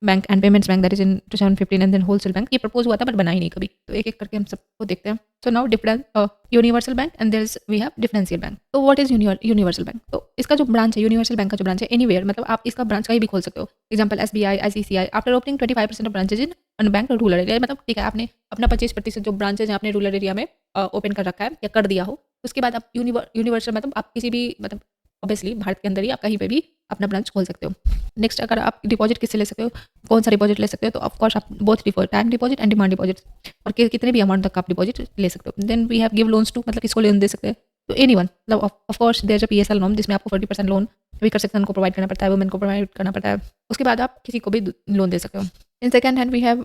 bank and payments bank that is in 2015, and then wholesale bank, ये प्रपोज हुआ था but बना ही नहीं कभी। तो एक एक करके हम सबको देखते हैं। So now universal bank and there is we have differential bank. तो व्हाट इज यूनिवर्सल बैंक? तो इसका जो ब्रांच है, यूनिवर्सल बैंक का जो ब्रांच है, एनीवेयर, मतलब आप इसका ब्रांच कहीं भी खोल सकते हो। Example SBI, ICICI after opening 25% of branches in bank rural area, मतलब ठीक है आपने अपना 25% जो ब्रांचेज है आपने रूरल एरिया में ओपन कर रखा है या कर दिया हो, उसके बाद आप यूनिवर्सल, मतलब आप किसी भी, मतलब ऑब्वियसली भारत के अंदर ही आप कहीं पे भी अपना ब्रांच खोल सकते हो। नेक्स्ट, अगर आप डिपॉजिट किससे ले सकते हो, कौन सा डिपॉजिट ले सकते हो, तो ऑफकोर्स आप both differ time deposit and demand deposit, और कितने भी अमाउंट तक आप डिपॉजिट ले सकते हो। Then we have give loans to, मतलब किसको लोन दे सकते हैं, तो एनीवन, मतलब of course there is a PSL norm जिसमें आपको 40% लोन वीकर सेक्शन को प्रोवाइड करना पड़ता है, वुमेन को प्रोवाइड करना पड़ता है, उसके बाद आप किसी को भी लोन दे सकते हो। In second hand we have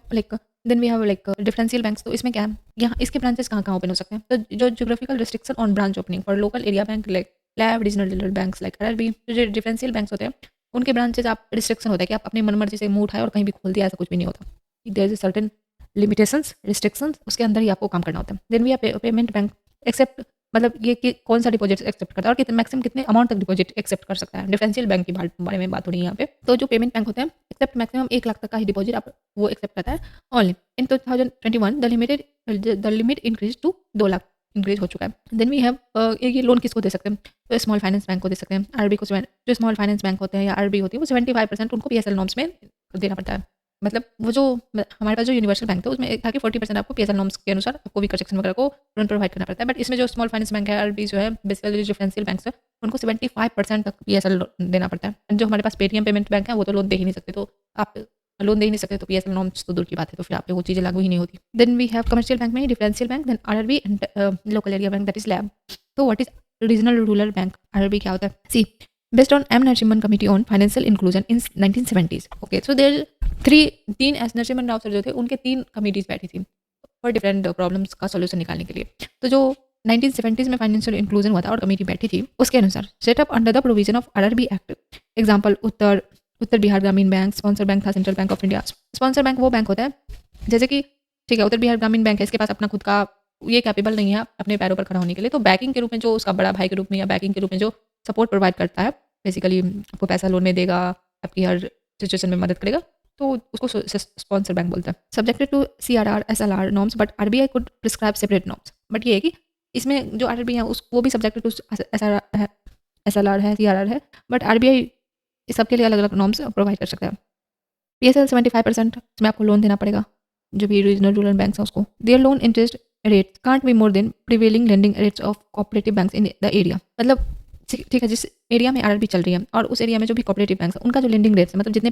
differential banks, तो इसमें क्या है, यहाँ इसके ब्रांचेस कहाँ कहाँ ओपन हो सकते हैं, तो जो geographical restriction on branch opening for local area bank like lab regional banks like RRB, जो डिफरेंशियल बैंक्स होते हैं उनके ब्रांचेस आप रिस्ट्रिक्शन होता है कि आप अपनी मनमर्जी से मुंह उठाए और कहीं भी खोल दिया, ऐसा कुछ भी नहीं होता। There is certain limitations, restrictions, उसके अंदर ही आपको काम करना होता है। Then we have payment bank except, मतलब ये कि कौन सा डिपॉजिट एक्सेप्ट करता है और कितने मैक्सिमम कितने अमाउंट तक डिपॉजिट एक्सेप्ट कर सकता है। डिफरेंशियल बैंक के बारे में बात हो रही है यहाँ पे। तो जो पेमेंट बैंक होते हैं एक्सेप्ट मैक्सिमम 1 लाख तक का ही डिपॉजिट आप वो एक्सेप्ट करता है only. In 2021 the limit increase to 2 lakh increase हो चुका है। देन वी हैव ये लोन किसको दे सकते हैं, तो स्मॉल फाइनेंस बैंक को दे सकते हैं। RRB को जो स्मॉल फाइनेंस बैंक होते हैं या RRB होती है वो 75% उनको PSL नॉर्म्स में देना पड़ता है। मतलब वो जो हमारे पास जो यूनिवर्सल बैंक था उसमें एक था कि 40% आपको PSL नॉर्म्स के अनुसार आपको वीकर सेक्शन वगैरह को लोन प्रोवाइड करना पड़ता है, बट इसमें जो स्मॉल फाइनेंस बैंक है RRB जो है बेसिकली डिफरेंशियल बैंक है उनको 75% तक PSL देना पड़ता है। जो हमारे पास पेटीएम पेमेंट बैंक है वो तो लोन दे ही नहीं सकते, तो आप लोन दे ही नहीं सकते तो PSL नॉर्म्स तो दूर की बात है, तो फिर आप पे वो चीज़ें लागू ही नहीं होती। देन वी हैव कमर्शियल बैंक में differential bank, then RRB and local area bank that is lab. तो what is regional rural bank RRB क्या होता है? See based on M Narasimhan committee on financial inclusion in 1970s। Okay, so there तीन एस Narasimhan Rao sir जो थे उनके 3 committees बैठी थी फॉर डिफरेंट प्रॉब्लम्स का सोल्यूशन निकालने के लिए। तो जो 1970s में फाइनेंशियल इंक्लूजन हुआ था और कमेटी बैठी थी उसके अनुसार setup under the provision of RRB act. Example Uttar Bihar Gramin bank sponsor bank था central bank of India. Sponsor bank वो बैंक होता है जैसे कि ठीक है उत्तर बिहार ग्रामीण बैंक है, इसके पास अपना खुद का ये कैपेबल नहीं है अपने पैरों पर खड़ा होने के लिए, तो बैंकिंग के रूप में जो उसका बड़ा भाई के रूप में या बैंकिंग के रूप में जो सपोर्ट प्रोवाइड करता है, बेसिकली आपको पैसा लोन में देगा, आपकी हर सिचुएशन में मदद करेगा, तो उसको स्पॉन्सर बैंक बोलते हैं। Subjected to CRR SLR norms but RBI could prescribe separate norms. But ये है कि इसमें जो RRB है वो भी सब्जेक्टेड टू SLR है CRR है, बट RBI इस सबके लिए अलग अलग नॉर्म्स प्रोवाइड कर सकता है। PSL 75% इसमें आपको लोन देना पड़ेगा, जो भी रीजनल रूरल बैंक है उसको। There loan interest rate can't be more than prevailing lending rates of cooperative banks in the area. मतलब ठीक है जिस एरिया में RRB चल रही है और उस एरिया में जो भी कोऑपरेटिव बैंक्स है उनका जो लेंडिंग रेट्स है, मतलब जितने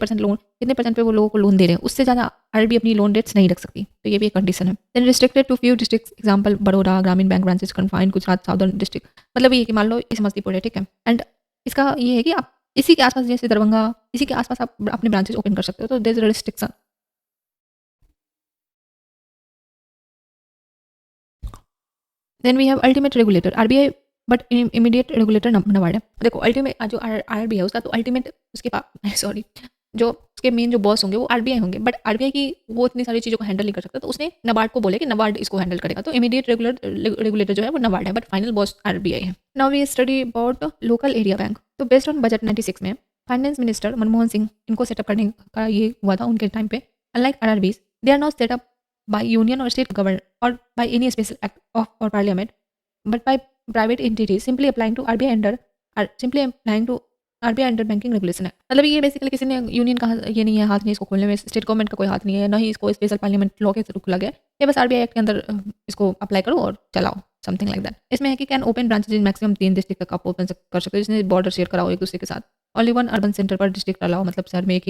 परसेंट पे वो लोगों को लोन दे रहे हैं उससे ज़्यादा RRB अपनी लोन रेट्स नहीं रख सकती, तो ये भी एक कंडीशन है। देन restricted to few district, example Baroda Gramin bank branches confined Gujarat southern district. मतलब ये कि मान लो ये समस्तीपुर है, ठीक है, एंड इसका ये है कि आप इसी के आसपास जैसे दरभंगा इसी के आसपास आप अपने ब्रांचेस ओपन कर सकते हो, तो there is restriction. Then we have ultimate regulator RBI but immediate regulator NABARD है। देखो अल्टीमेट जो RRB है उसका तो अल्टीमेट उसके पास सॉरी जो उसके मेन जो बॉस होंगे वो RBI होंगे, बट RBI की वो इतनी सारी चीज़ों को हैंडल नहीं कर सकता, तो उसने नबार्ड को बोले कि नबार्ड इसको हैंडल करेगा, तो इमीडिएट रेगुलेटर जो है वो नबार्ड है, बट फाइनल बॉस RBI है। Now we study about local area bank. तो बेस्ड ऑन बजट 96 में फाइनेंस मिनिस्टर मनमोहन सिंह इनको सेटअप करने का ये हुआ था उनके टाइम पे। Unlike RRBs they are not setup by union और स्टेट गवर्नमेंट और by any special act of और parliament, but by private entities simply applying to RBI under banking regulation है। मतलब ये बेसिकली किसी ने यूनियन का ये नहीं है, हाथ नहीं इसको खोलने में, स्टेट गवर्नमेंट का कोई हाथ नहीं है, ना ही इसको स्पेशल पार्लियामेंट लॉ के थ्रू खुला गया है। ये बस RBI एक्ट के अंदर इसको अप्लाई करो और चलाओ, समथिंग लाइक दैट। इसमें है कि can open branches in maximum 3 district तक आप ओपन कर सकते हो, जिसने बॉर्डर शेयर कराओ एक दूसरे के साथ। ओनली वन अर्बन सेंटर पर डिस्ट्रिक्ट अलाओ, मतलब शहर में एक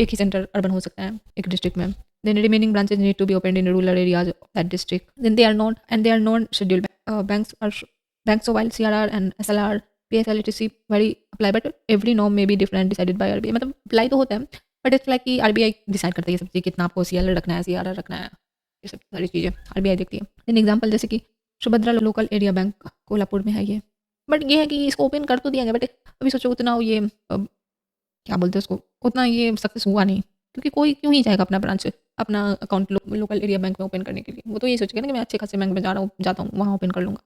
ही सेंटर अर्बन हो सकता है एक डिस्ट्रिक्ट में। Then remaining branches need to be opened in rural areas of that district. Then they are non-scheduled banks. So while CRR and SLR, PSL, etc. very apply, but every norm may be different decided by RBI. मतलब apply तो होता है, but it's like कि RBI decide करती है ये सब चीज़, कितना आपको CLR रखना है, CRR रखना है, ये सब सारी चीज़ें RBI देखती है। Then example जैसे कि Subhadra local area bank Kolhapur में है ये, बट ये है कि इसको ओपन कर तो दिया गया, बट अभी सोचो उतना ये क्या बोलते हैं उसको, उतना ये सक्सेस हुआ नहीं, क्योंकि कोई क्यों ही जाएगा अपना ब्रांच, अपना अकाउंट लोकल एरिया बैंक में ओपन करने के लिए। वो तो ये सोचेगा ना कि मैं अच्छे खासे बैंक में जाता हूँ वहाँ ओपन कर लूँगा,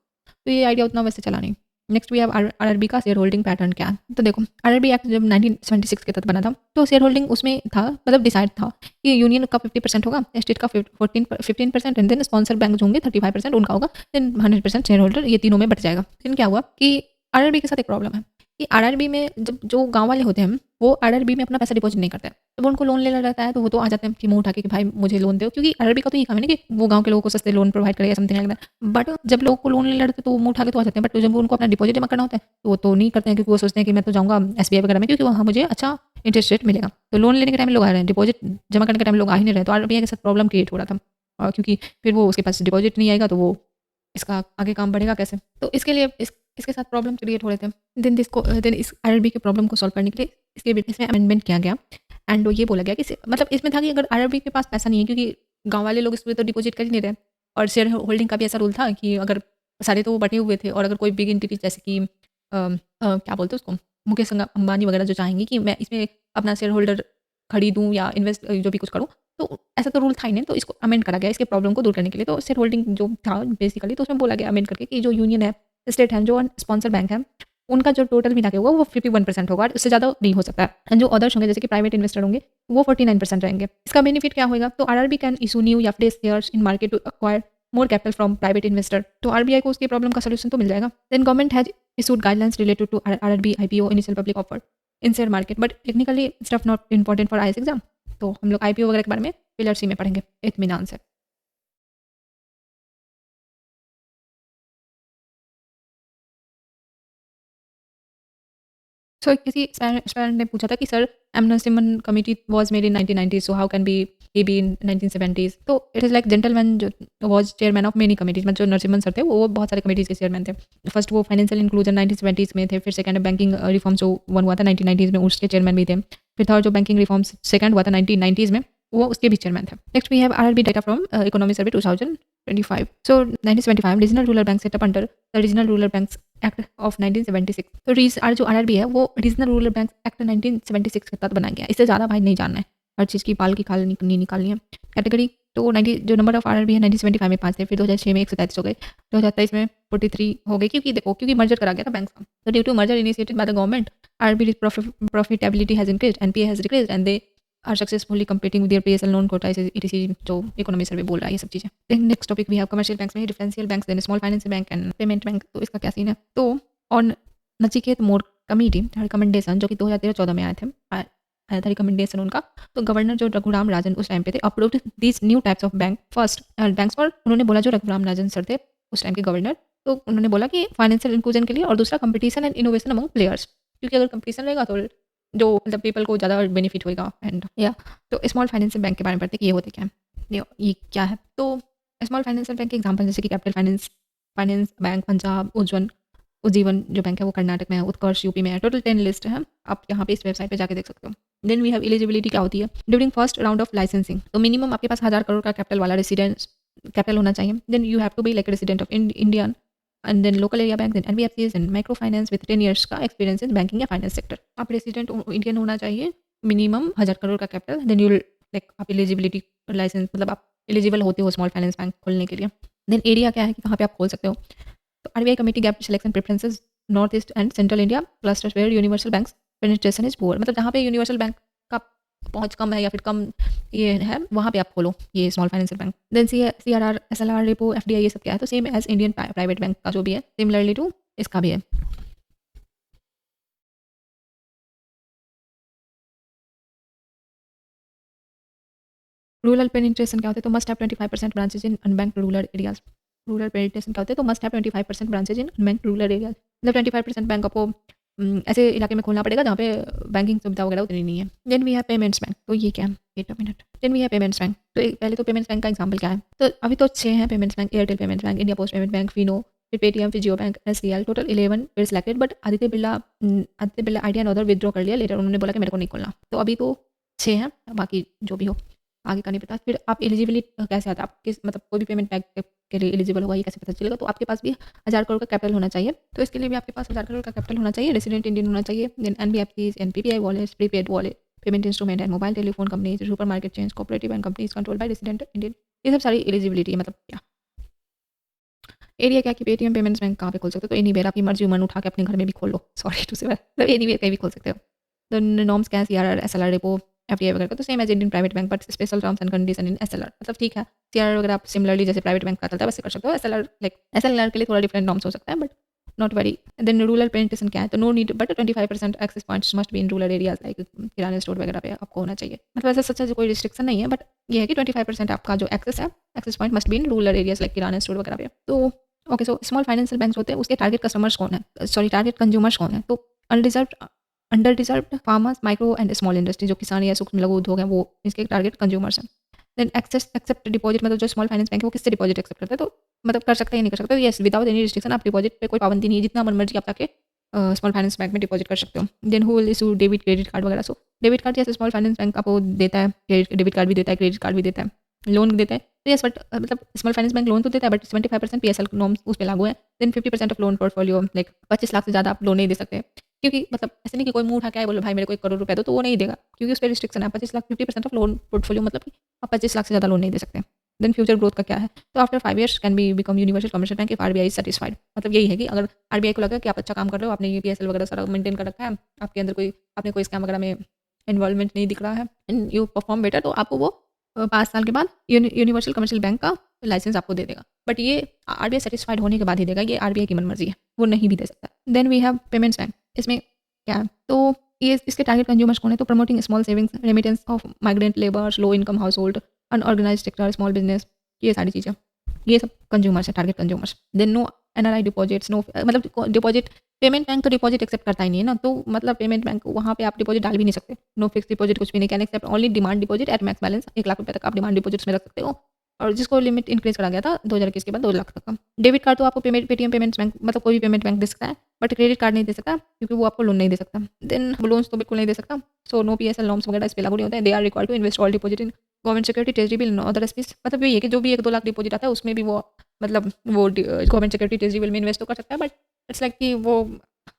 तो ये आइडिया उतना वैसे चला नहीं। नेक्स्ट वी हैव RRB का शेयर होल्डिंग पैटर्न क्या है। तो देखो RRB एक्ट जब 1976 के तहत बना था, तो शेयर होल्डिंग उसमें था, मतलब डिसाइड था कि यूनियन का 50% होगा, स्टेट का 15% एंड देन स्पॉन्सर बैंक जो होंगे 35% उनका होगा, देन 100% शेयर होल्डर, ये तीनों में बट जाएगा। लेकिन क्या हुआ कि RRB के साथ एक प्रॉब्लम है कि RRB में जब जो गाँव वाले होते हैं वो RRB में अपना पैसा डिपॉजिट नहीं करते हैं, जब उनको लोन लेना रहता है तो वो तो आ जाते हैं कि मुँह उठा के कि भाई मुझे लोन दो, क्योंकि RRB का तो ये काम है ना कि वो गाँव के लोगों को सस्ते लोन प्रोवाइड करेगा, समथिंग लाइक दैट। बट जब लोगों को लोन लेना रहता है तो वो मुँह उठा के तो आ जाते हैं, बट जब उनको अपना डिपॉजिट जमा करना होता है तो वो तो नहीं करते हैं, क्योंकि वो सोचते हैं कि मैं तो जाऊँगा SBI वगैरह में, क्योंकि वहाँ मुझे अच्छा इंटरेस्ट रेट मिलेगा। तो लोन लेने के टाइम लोग आ रहे हैं, डिपॉजिट जमा करने के टाइम लोग आ ही नहीं रहे, तो RBI के साथ प्रॉब्लम क्रिएट हो रहा था, और क्योंकि फिर वो उसके पास डिपॉजिट नहीं आएगा तो वो इसका आगे काम बढ़ेगा कैसे, तो इसके लिए इसके साथ प्रॉब्लम क्रिएट हो रहे थे। देन इस RRB के प्रॉब्लम को सॉल्व करने के लिए इसमें अमेंडमेंट किया गया, एंड ये बोला गया कि मतलब इसमें था कि अगर RRB के पास पैसा नहीं है, क्योंकि गाँव वाले लोग इसमें तो डिपॉजिट कर ही नहीं रहे, और शेयर होल्डिंग का भी ऐसा रूल था कि अगर सारे तो वो बटे हुए थे, और अगर कोई बिग एंटिटी जैसे कि क्या बोलते हैं उसको, मुकेश अंबानी वगैरह जो चाहेंगी कि मैं इसमें अपना शेयर होल्डर खरीदूँ या इन्वेस्ट जो भी कुछ करूँ, तो ऐसा तो रूल था ही नहीं, तो इसको अमेंड करा गया इसके प्रॉब्लम को दूर करने के लिए। तो शेयर होल्डिंग जो था बेसिकली, तो उसमें बोला गया अमेंड करके कि जो यूनियन है, स्टेट है, जो स्पॉन्सर बैंक है, उनका जो टोटल मिला के होगा वो 51% होगा, उससे ज़्यादा नहीं हो सकता है। जो अदर्स होंगे जैसे कि प्राइवेट इन्वेस्टर होंगे वो 49% रहेंगे। इसका बेनिफिट क्या होगा, तो RRB कैन इशू न्यू या fresh shares in market to acquire more capital from private investor, तो RBI को उसकी प्रॉब्लम का सोल्यूशन तो मिल जाएगा। Then government has issued guidelines related to RRB IPO initial public offer in share market, but technically stuff not important for IAS exam, तो हम लोग IPO वगैरह के बारे में पिलर C में पढ़ेंगे इत्मीनान से। सो किसी एस्पायरेंट ने पूछा था कि सर एमनसिमन committee was made in 1990s, so how can be he be in 1970s। तो इट इज़ लाइक जेंटलमैन जो was chairman of many committees, मतलब जो नरसिम्हन सर थे वो बहुत सारे कमिटीज़ के चेयरमैन थे। फर्स्ट वो फाइनेंशियल इंक्लूजन 1970s में थे, फिर सेकंड बैंकिंग रिफॉर्म्स जो वन हुआ था 1990s में, उसके चेयरमैन भी थे। फिर थर्ड जो बैंकिंग रिफॉर्म्स सेकंड हुआ था 1990s में, वो उसके भी चेयरमैन थे। Next we have RRB data from economic survey 2025। So 1975 regional rural bank set up under the regional rural banks act of 1976। तो जो RRB है वो रीजनल रूरल बैंक एक्ट 1976 के तहत बनाया गया। इससे ज़्यादा भाई नहीं जानना है, हर चीज़ की पाल की खाल नहीं निकालनी है। कैटेगरी तो 90 जो नंबर ऑफ RRB है 1975 में 5 थे, फिर 2006 में 133 हो गए, 2023 में 43 हो गए, क्योंकि देखो क्योंकि मर्जर करा गया था बैंक का। तो due to merger initiated by the government, RRB profitability has increased, NPA has decreased and they are successfully competing with their PSL non quota ETC, जो इकोनॉमी सर्वे बोल रहा है ये सब चीज़ें। Then next topic we have commercial banks में differential banks, then small finance bank and payment bank. तो इसका क्या सीन है, तो on Nachiket Mor committee recommendation जो कि 2013-14 में आया था रिकमेंडेशन उनका, तो गवर्नर जो रघुराम राजन उस टाइम पे थे approved this new types of bank first banks for, उन्होंने बोला जो रघुराम राजन सर थे उस टाइम के गवर्नर, तो उन्होंने बोला कि फाइनेंशियल इंक्लूजन के लिए, और दूसरा competition and innovation among players, क्योंकि अगर कंपटीशन रहेगा तो जो मतलब पीपल को ज़्यादा बेनिफिट होगा। एंड या तो स्मॉल फाइनेंशियल बैंक के बारे में पढ़ते कि ये होते क्या है, ये क्या है। तो स्मॉल फाइनेंशियल बैंक के एग्जाम्पल जैसे कि capital finance bank, Punjab Ujjivan जो बैंक है वो कर्नाटक में है, उत्कर्ष यूपी में है। टोटल 10 लिस्ट है, आप यहाँ पे इस वेबसाइट पे जाके देख सकते हो। देन वी हैव एलिजिबिलिटी क्या होती है during first round of licensing, तो मिनिमम आपके पास 1000 करोड़ का कैपिटल वाला रेसिडेंस कैपिटल होना चाहिए। Then you have to be like resident of Indian, and then local area bank, then NBFCs and micro finance with 10 years का एक्सपीरियंस इन बैंकिंग या finance sector. आप resident Indian होना चाहिए, minimum 1000 crore का capital, then you like आप eligibility licence, मतलब आप eligible होते हो स्मॉल फाइनेंस बैंक खोलने के लिए। देन एरिया क्या है कि कहाँ पे आप खोल सकते हो, तो RBI committee gap selection preferences north east and central India clusters where universal banks penetration is poor, मतलब जहाँ पे यूनिवर्सल बैंक का पहुँच कम है या फिर कम ये है, वहाँ पे आप खोलो ये small financial bank. Then CRR, SLR, repo, FDI ये सब क्या है, तो same as Indian private bank का जो भी है, सिमिलरली टू इसका भी है। रूरल पेनिट्रेशन क्या होता है, तो must have 25% branches in unbanked rural areas. Rural penetration क्या होता है, तो must have 25% branches in unbanked rural areas. मतलब 25% बैंक आपको ऐसे इलाके में खोलना पड़ेगा जहाँ पे बैंकिंग सुविधा वगैरह उतनी नहीं है। Then we have payments bank, तो ये क्या है, wait a minute. Then we have payments bank, तो पहले तो पेमेंट्स बैंक का एग्जांपल क्या है, तो अभी तो 6 हैं payments bank, Airtel payments bank, India post payment bank, Fino, फिर पेटीएम, फिर जियो बैंक, SBI, टोटल 11 फिर selected, but Aditya Birla idea और विद्रॉ कर लिया लेटर, उन्होंने बोला कि मेरे को नहीं खोलना, तो अभी तो 6 हैं, बाकी जो भी हो आगे का नहीं पता। फिर आप एलिजिबिलिटी कैसे आता है, आप किस मतलब कोई भी पेमेंट बैंक के लिए एलिजिबल होगा ये कैसे पता चलेगा, तो आपके पास भी 1000 करोड़ का कैपिटल होना चाहिए, तो इसके लिए भी आपके पास 1000 करोड़ का कैपिटल होना चाहिए, रेसिडेंट इंडियन होना चाहिए, then NBFCs, NPPI wallets, prepaid wallet, payment instrument and mobile telephone companies, super market change, cooperative bank companies control by resident Indian, ये सब सारी एलिजिबिलिटी है। मतलब क्या एरिया क्या कि पेटीएम पेमेंट्स बैंक कहाँ पे खोल सकते हो, तो एनीवेयर आपकी मर्जी मन उठा के अपने घर में भी खोल लो, सॉरी टू से मतलब एनीवेयर कहीं भी खोल सकते हो। तो नॉर्म्स क्या है, CRR, SLR, रेपो, FDI वगैरह का, तो same as Indian private bank but special terms and condition in SLR, मतलब ठीक है CRR वगैरह आप सिमिलरली जैसे प्राइवेट बैंक का चलता है वैसे कर सकते हो, SLR लाइक SLR के लिए थोड़ा डिफरेंट नॉर्म्स हो सकता है but not very. Then rural penetration क्या है, तो no need but 25% access points must be in rural areas like kirana store वगैरह पे आपको होना चाहिए, मतलब ऐसा सच्चा कोई रिस्ट्रिक्शन नहीं है, बट ये है कि 25% आपका जो एक्सेस है, access point must be in rural areas like kirana store वगैरह पे। तो okay, so small financial banks होते हैं, उसके टारगेट कस्टमर्स कौन है, सॉरी टारगेट कंज्यूमर्स कौन है, तो under deserved farmers, micro and small industry, जो किसान या सूक्ष्म लघु उद्योग है वो इसके टारगेट कंज्यूमर्स हैं। देन एक्सेप्ट डिपॉजिट, मतलब जो स्मॉल फाइनेंस बैंक है वो किससे डिपॉजिट एक्सेप्ट करता है, तो मतलब कर सकते हैं या नहीं कर सकते, येस विदाउट एनी रिस्ट्रिक्शन, आप डिपॉजिट पे कोई पाबंदी नहीं है, जितना मन मर्जी आप जाके स्मॉल फाइनेंस बैंक में डिपॉजिट कर सकते हो। Then who will issue debit credit card वगैरह, सो डेबिट कार्ड जैसे स्मॉल फाइनेंस बैंक आपको देता है, डेबिट कार्ड भी देता है, क्रेडिट कार्ड भी देता है, लोन देता है, तो यस बट मतलब स्मॉल फाइनेंस बैंक लोन तो देता है बट 75% PSL नॉर्म्स उस पर लागू है। Then 50% of loan portfolio, like 25 lakh से ज़्यादा आप लोन नहीं दे सकते, क्योंकि मतलब ऐसे नहीं कि कोई मुंह उठा के आए बोले भाई मेरे को 1 करोड़ रुपए दो, तो वो नहीं देगा क्योंकि उस पर रिस्ट्रिक्शन है 25 लाख, 50% ऑफ लोन पोर्टफोलियो, मतलब कि आप 25 लाख से ज़्यादा लोन नहीं दे सकते। देन फ्यूचर ग्रोथ का क्या है, तो after 5 years can be become universal commercial bank if RBI is satisfied, मतलब यही है कि अगर RBI को लगा कि आप अच्छा काम कर रहे हो, आपने ये PSL वगैरह सारा मेंटेन कर रखा है, आपके अंदर कोई आपने कोई स्कैम वगैरह में इन्वॉल्वमेंट नहीं दिख रहा है एंड यू परफॉर्म बेटर, तो आपको वो 5 साल के बाद यूनिवर्सल कमर्शियल बैंक का लाइसेंस आपको दे देगा, बट ये RBI सेटिस्फाइड होने के बाद ही देगा, ये RBI की मनमर्जी है, वो नहीं भी दे सकता। Then we have payments bank, इसमें क्या है, तो ये इसके टारगेट कंज्यूमर्स कौन है, तो promoting small savings, remittance of migrant labours, low income household, unorganise sector, small business, ये सारी चीज़ें, ये सब कंज्यूमर्स है, target consumers. Then no NRI deposits, no मतलब डिपॉजिट, पेमेंट बैंक तो डिपॉजिट एक्सेप्ट करता ही नहीं है ना, तो मतलब पेमेंट बैंक वहाँ पे आप डिपॉजिट डाल भी नहीं सकते, नो फिक्स डिपॉजिट कुछ भी नहीं, can accept only demand deposit at max balance, 1 lakh रुपए तक आप डिमांड डिपॉजिट्स में रख सकते हो, और जिसको लिमिट इंक्रीज करा गया था 2021 के बाद 2 लाख तक का। डेबिट कार्ड तो आपको पेटीएम पेमेंट्स बैंक मतलब कोई भी पेमेंट बैंक दे सकता है, बट क्रेडिट कार्ड नहीं दे सकता क्योंकि वो आपको लोन नहीं दे सकता। देन लोन्स तो बिल्कुल नहीं दे सकता, सो नो PSL नॉर्म्स वगैरह इस पे लागू नहीं होता है। They are required to invest all deposit in government security, treasury bill, other SPs, मतलब ये है कि जो भी 1-2 लाख डिपॉजिट आता है उसमें भी वो मतलब वो गवर्नमेंट सिक्योरिटी ट्रेजरी बिल में इन्वेस्ट तो कर सकता है, बट इट्स लाइक कि वो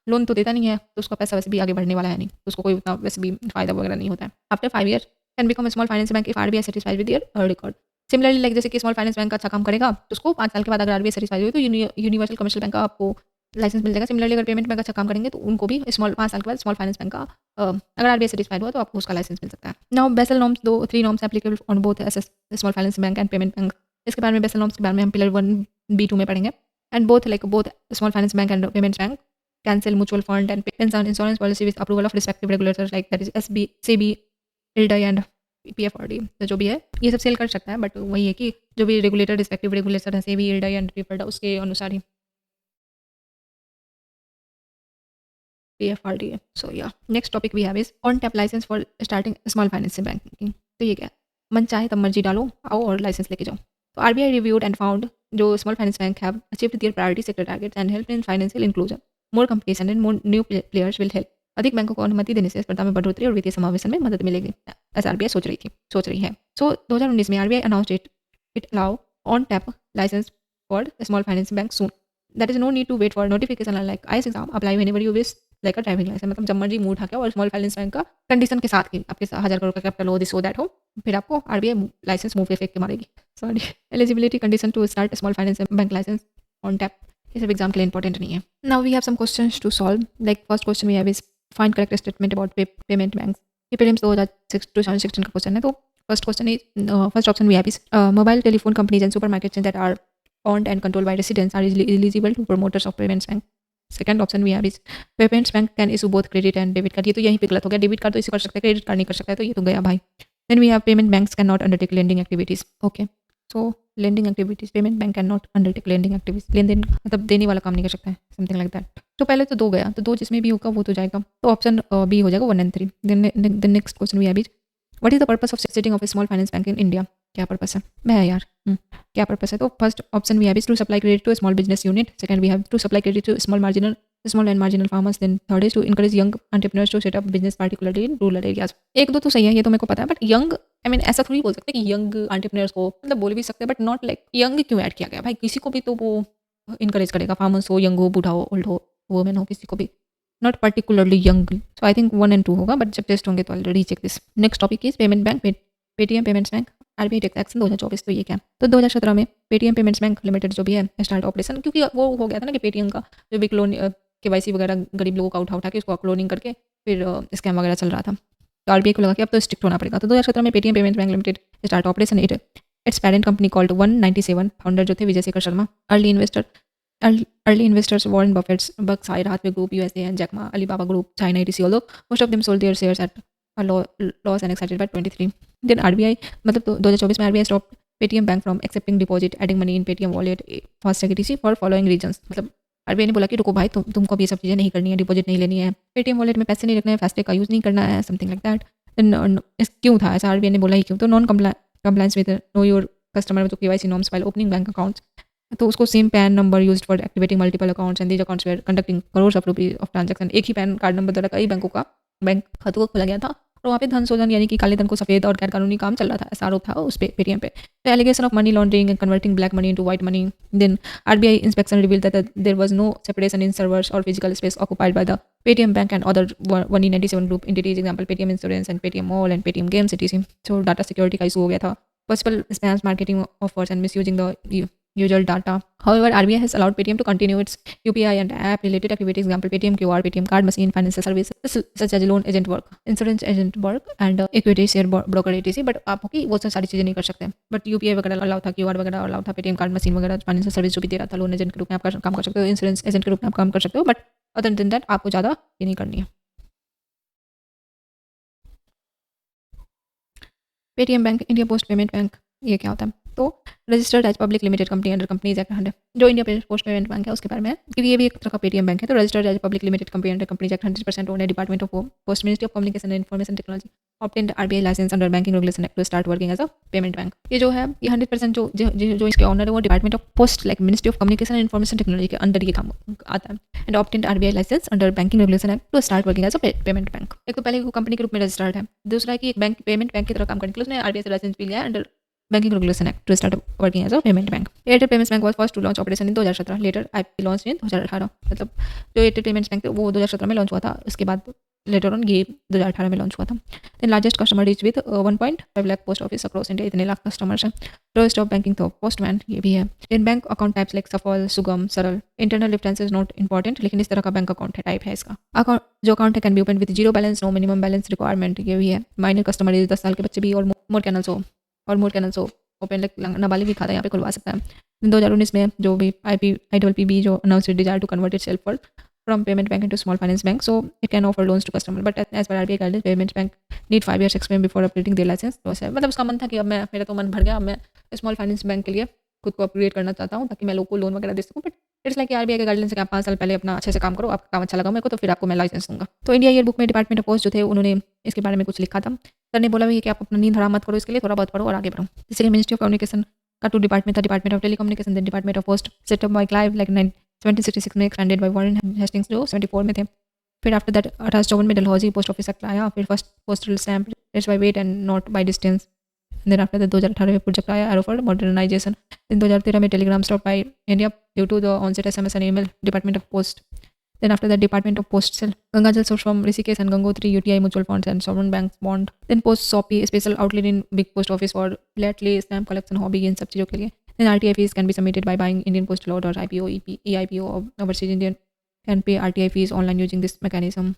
लोन तो देता नहीं है, तो उसका पैसा वैसे भी आगे बढ़ने वाला है नहीं, तो उसको कोई उतना वैसे भी फायदा वगैरह नहीं होता है। After 5 years can become small finance bank if RBI satisfied with their record. Similarly like जैसे कि स्मॉल फाइनेंस बैंक का अच्छा काम करेगा तो उसको 5 साल के बाद अगर RBI सेटिस्फाइड हुई तो यूनिवर्सल कमर्शियल बैंक का आपको लाइसेंस मिल जाएगा। सिमिलरली अगर पेमेंट बैंक अच्छा काम करेंगे तो उनको भी 5 साल के बाद स्मॉल फाइनेंस बैंक का अगर RBI सेटिस्फाइड हुआ तो आपको उसका लाइसेंस मिल सकता है। Now basal norms, 3 norms applicable on both small finance bank and payment bank. इसके बारे में बेसल नॉर्म्स के बारे में हम पिलर 1B2 में पढ़ेंगे। And both small finance bank and payments bank cancel mutual fund and pension insurance policy with approval of respective regulators like that is SEBI, IRDAI and PFRD। तो जो भी है ये सब सेल कर सकता है, बट वही है कि जो भी रेगुलेटर रिस्पेक्टिव रेगुलेटर है SEBI, IRDAI एंड PFRD उसके अनुसार ही PFRD है। सो या next topic we have is on tap licence for starting small finance banking. तो ये क्या है, मन चाहे तब मर्जी डालो, आओ और लाइसेंस लेके जाओ। तो RBI रिव्यूड एंड फाउंड जो small finance bank have achieved there priority sector targets and help in financial inclusion, more competition and more new players will help. अधिक बैंकों को अनुमति देने से स्पर्धा में बढ़ोतरी और वित्तीय समावेशन में मदद मिलेगी, ऐसा RBI सोच रही है। सो 2019 में RBI announced it allow on tap licence for small finance bank soon. That is no need to wait for notification like IAS exam, apply whenever you wish like a driving licence, मतलब जब मर्जी मुंह उठा के और small finance bank का condition के साथ कि आपके 1000 करोड़ का कैपिटल हो, दिस हो दैट हो, फिर आपको RBI लाइसेंस मुंह पे फेंक के मारेगी। Sorry, eligibility condition to start small finance bank licence on tap, ये सब एग्जाम के लिए इंपॉर्टेंट नहीं है। Now we have some questions to solve. Like first question we have is find correct statement about payment banks. ये prelims 2016 का question है, तो First question is first option we have is mobile telephone companies and supermarkets that are owned and controlled by residents are eligible to promoters of payments bank. Second option भी है payments bank can issue both credit and debit card. ये तो यहीं पे गलत हो गया. Debit card तो इशू कर सकता है, क्रेडिट कार्ड नहीं कर सकता है, तो ये तो गया भाई. Then we have payment banks can not undertake lending activities. Okay, so lending activities payment bank can not undertake lending activities. लेन देन मतलब देने वाला काम नहीं कर सकता है, समथिंग लाइक दैट. तो पहले तो दो गया, तो दो जिसमें भी होगा वो तो जाएगा. तो ऑप्शन बी हो जाएगा 1 and 3. Then next question we have is what is the purpose of setting of a small finance bank in India. क्या पर्पस है मैं यार, क्या पर्पस है. तो first option we have is to supply credit to small business unit. Second we have to supply credit to small and marginal farmers. Then third is to encourage young entrepreneurs to set up business particularly in rural areas. एक दो तो सही है, ये तो मेरे को पता है, बट यंग आई मीन ऐसा थोड़ी बोल सकते हैं कि यंग एंटरप्रेन्योर्स को, मतलब बोल भी सकते हैं बट नॉट लाइक यंग क्यों ऐड किया गया भाई. किसी को भी तो वो इनकरेज करेगा, फार्मर्स हो, यंग हो, बूढ़ा हो, ओल्ड हो, वुमेन हो, किसी को भी, not particularly young. So I think 1 and 2 होगा, बट जब टेस्ट होंगे तो already check this. Next topic is payment bank, Paytm payments bank, RBI takes action 2024. तो ये क्या, तो 2017 में पेटीएम पेमेंट्स बैंक लिमिटेड जो भी है स्टार्ट ऑपरेशन, क्योंकि वो हो गया था ना कि पेटीएम का जो भी क्लोन केवाईसी वगैरह गरीब लोगों का उठा के उसको क्लोनिंग करके फिर स्कैम वगैरह चल रहा था. तो आरबीआई को लगा कि अब तो स्ट्रिक्ट होना पड़ेगा. तो 2017 में Paytm payments bank limited start operation. Its parent company called 197. Founder जो थे Vijay Shekhar Sharma. Early investors Warren Buffett's, Berkshire Hathaway group, USA and Jack Ma, Alibaba group, China ETC. Although most of them sold their shares at loss and excited by 23. देन RBI मतलब 2024 में RBI stop Paytm bank from accepting deposit, adding money in Paytm wallet, FASTag ETC for following reasons. मतलब RBI ने बोला कि रुको भाई, तुमको भी ये सब चीज़ें नहीं करनी है, डिपॉजिट नहीं लेनी है, पेटीएम वॉलेट में पैसे नहीं रखने हैं, फास्टैग का यूज़ नहीं करना है, समथिंग लाइक दैट. देन क्यों था ऐसा, आरबीआई ने बोला ही क्यों, तो non compliance with know your customer जो KYC norms while opening bank accounts. तो उसको same PAN number used for activating multiple accounts and these accounts were conducting crore of rupees of transaction. एक ही पैन कार्ड नंबर द्वारा कई बैंकों का bank खातों को खोला गया था और वहाँ पे धन शोधन यानी कि काले धन को सफेद और गैर कानूनी काम चल रहा था, ऐसा आरोप था उस पे पेटीएम पे. तो allegation of money laundering and converting black money into white money. Then RBI inspection revealed that there was no separation in servers और physical space occupied by the Paytm bank and other 197 group entities, example Paytm insurance and Paytm mall and Paytm games etc. So data security का issue हो गया था, possible spams, marketing offers and misusing the usual data. However, RBI has allowed Paytm to continue its UPI and app-related activities, example Paytm QR, Paytm card machine, financial services such as loan agent work, insurance agent work, and equity share broker etc. But आप की वो सारी चीज़ें नहीं कर सकते. But UPI वगैरह allow था, QR वगैरह अलाउ था, Paytm कार्ड मशीन वगैरह फाइनेंशियल सर्विस जो भी दे रहा था, लोन एजेंट के रूप में आप काम कर सकते हो, इंश्योरेंस एजेंट के रूप में आप काम कर सकते हो, बट अदर देन दैट आपको ज़्यादा ये नहीं करनी है. Paytm bank, India post payment bank, ये क्या होता है, तो registered as public limited company under companies act 100. जो इंडिया पोस्ट पेमेंट बैंक है उसके बारे में है, क्योंकि ये भी एक तरह का पेटीएम बैंक है. तो registered as public limited company under companies act 100% own department of post, ministry of communication and information technology, obtained RBI licence under banking regulation act to start working as a payment bank. ये जो है ये 100% जो इसके owner है वो department of post like ministry of communication and information technology के under ये काम आता है. And obtained RBI licence under banking regulation act to start working as a payment bank. एक तो पहले वो कंपनी के रूप में रजिस्टर्ड है, दूसरा है कि एक बैंक पेमेंट बैंक की तरह काम करने के लिए उसने आरबीआई से लाइसेंस भी लिया है under Banking Regulation Act to start working as a payment bank. Airtel Payments Bank was first to launch operation in 2017. Later IP launched in 2018. मतलब जो Airtel Payments Bank वो 2017 में लॉन्च हुआ था, उसके बाद later on ये 2018 में लॉन्च हुआ था. Then largest customer reach with 1.5 lakh post office across India. इतने लाख कस्टमर्स हैं. Lowest of banking तो postman ये भी है. In bank account types like सफल, सुगम, सरल. Internal reference is not important, लेकिन इस तरह का बैंक अकाउंट है, टाइप है इसका. अकाउंट जो अकाउंट है can be open with zero balance, no minimum balance requirement, ये भी है. माइनर कस्टमर एज 10 साल के बच्चे भी और मोर कैनल्स हो ओपन लाइक नाबालिग भी खाता यहाँ पे खुलवा सकता है. 2019 में जो भी IPPB जो announce desire to convert itself from payment bank into small finance bank, so it can offer loans to customer, but as per RBI guidelines payment bank need 5 years experience before updating their licence. मतलब उसका मन था कि अब मेरा तो मन भर गया, अब मैं स्मॉल फाइनेंस बैंक के लिए खुद को अपग्रेड करना चाहता हूँ ताकि मैं लोगों को लोन वगैरह दे सकूँ. बट इट्स लाइक आरबीआई के गाइडलाइंस से आप 5 साल पहले अपना अच्छे से काम करो, आपका काम अच्छा लगा मेरे को, तो फिर आपको मैं लाइसेंस दूंगा. तो इंडिया ईयर बुक में डिपार्टमेंट ऑफ पोस्ट जो थे उन्होंने इसके बारे में कुछ लिखा था. सर ने बोला भी कि आप अपना नींद हराम मत करो, इसके लिए थोड़ा बहुत पढ़ो और आगे बढ़ो. इसलिए मिनिस्ट्री ऑफ कम्युनिकेशन का 2 डिपार्टमेंट था, department of telecommunication then department of post, setup by Clive like 1766 में, एक्सपेंडेड बाय वॉरेन हेस्टिंग्स जो 74 में थे. फिर आफ्टर दैट 1854 में डलहौजी पोस्ट ऑफिस एक्ट आया. फिर first postal stamp it's by weight and not by distance. Then after that 2018 में project आया एरो फॉर मॉडर्नाइजेशन. देन 2013 में telegram stop by India due to the onset SMS and email, department of post. Then after that, Department of Post sell Gangajal source from Rishikesh and Gangotri UTI mutual funds and sovereign banks bond. Then Post SOPI special outlet in big post office for flatly stamp collection hobby इन सब चीज़ों के लिए. Then RTI fees can be submitted by buying Indian Postal Order, IPO, EIPO or overseas Indian can pay RTI fees online using this mechanism.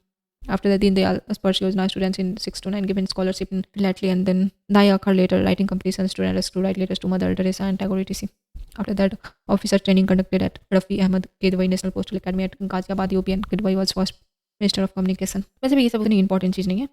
After that, Deen Dayal Sparsh Yojana students in 6 to 9 given scholarship in Lately, and then Nayak later writing competition student to write letters to Mother Teresa and Tagore etc. After that, officer training conducted at Rafi Ahmad Kedwai National Postal Academy at Ghaziabad UP, and Kedwai was first Minister of Communication. वैसे भी ये सब उतनी important चीज़ नहीं है.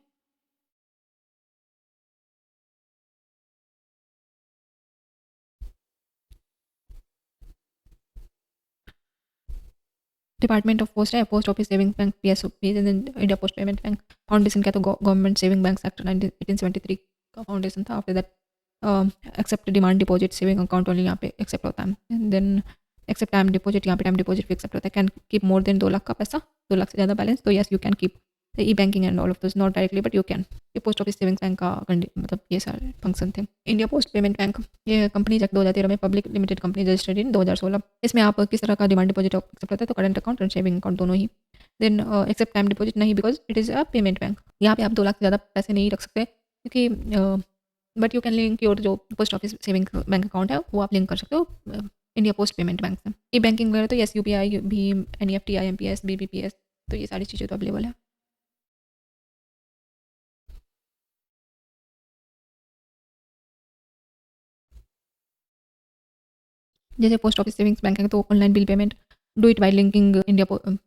Department of post है, post office saving bank PSO, India post payment bank. Foundation क्या तो गवर्नमेंट सेविंग बैंक एक्ट 1873 का फाउंडेशन था. After that accept demand deposit saving account only यहाँ पे एक्सेप्ट होता है. देन एक्सेप्ट टाइम डिपॉजिट, यहाँ पे टाइम डिपॉजिट भी एक्सेप्ट होता है. Can keep more than 2 lakh का पैसा, 2 लाख से ज़्यादा बैलेंस, तो yes you can keep the E banking and all of this, not directly but you can. ये पोस्ट ऑफिस सेविंग्स बैंक का मतलब ये सारे फंक्शन थे. इंडिया पोस्ट पेमेंट बैंक ये कंपनी एक्ट 2013 में public limited company registered in 2016. इसमें आप किस तरह का डिमांड डिपॉजिट एक्सेप्ट करते हैं, तो करंट अकाउंट और सेविंग अकाउंट दोनों ही. देन एक्सेप्ट टाइम डिपॉजिट नहीं, because it is a payment bank. यहाँ पे आप 2 लाख से ज़्यादा पैसे नहीं रख सकते, क्योंकि but you can link your जो post office saving bank account है वो आप लिंक कर सकते हो इंडिया पोस्ट पेमेंट बैंक से. ई बैंकिंग वगैरह तो yes UPI Bhim NEFT IMPS BBPS, तो ये सारी चीज़ें तो अवेलेबल है. जैसे पोस्ट ऑफिस सेविंग्स बैंक है तो online bill payment, do it by linking India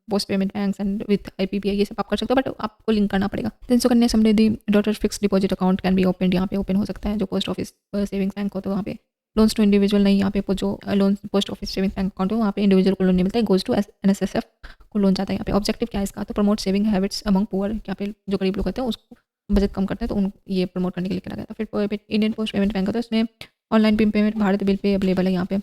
post payment bank and with IPPI, ये सब आप कर सकते हो, बट आपको लिंक करना पड़ेगा. Then Sukanya Samriddhi daughter fix deposit account can be open, यहाँ पे ओपन हो सकता है जो पोस्ट ऑफिस सेविंग्स बैंक हो. तो वहाँ पे लोन्स टू इंडिविजुअल नहीं, यहाँ पे जो loan post office savings bank account हो वहाँ पे इंडिविजुअल को लोन नहीं मिलता है, गोज टू NSSF को लोन जाता है. यहाँ पे ऑब्जेक्टिव क्या है इसका, तो promote saving habits among poor, यहाँ पे जो गरीब लोग होते हैं उसको बजट कम करते हैं, तो उन ये प्रमोट करने के लिए करा गया था. फिर इंडियन पोस्ट पेमेंट बैंक होता है, उसमें online bill payment Bharat bill pay available है यहाँ पे.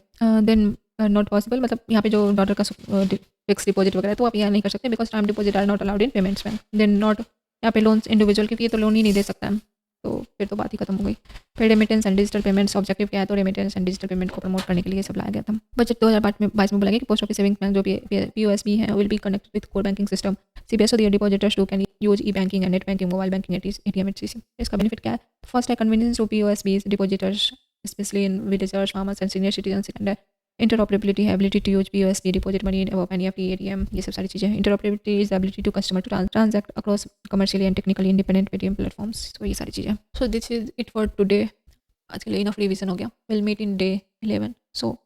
देन नॉट पॉसिबल, मतलब यहाँ पे जो डॉलर का फिक्स डिपॉजिट वगैरह है तो आप यहाँ नहीं कर सकते, because time deposit are not allowed in payments bank. Then not यहाँ पे लोन्स इंडिविजुअल, क्योंकि ये तो लोन ही नहीं दे सकता है, तो फिर तो बात ही खत्म हो गई. फिर remittance and digital payments objective क्या है, तो रेमिटेंस एंड डिजिटल पेमेंट को प्रमोट करने के लिए सब लाया गया था. बजट 2022 में बोला गया कि पोस्ट ऑफिस सेविंग बैंक जो POSB है will be connected with core banking system CBS, so their depositors too can use e-banking and net banking, mobile banking, ATM etc. इसका बेनिफिट क्या है, फर्स्ट है convenience to POSBs depositors, especially in villagers, farmers and senior citizens. Second है interoperability है, ability to use POSB deposit money above NEFT ATM, ये सब सारी चीज़ें. interoperability is the ability to customer to transact across commercially and technically independent ATM platforms, so ये सारी चीज़ें. So this is it for today. आज के लिए इनफ रिवीजन हो गया. Will meet in day 11. So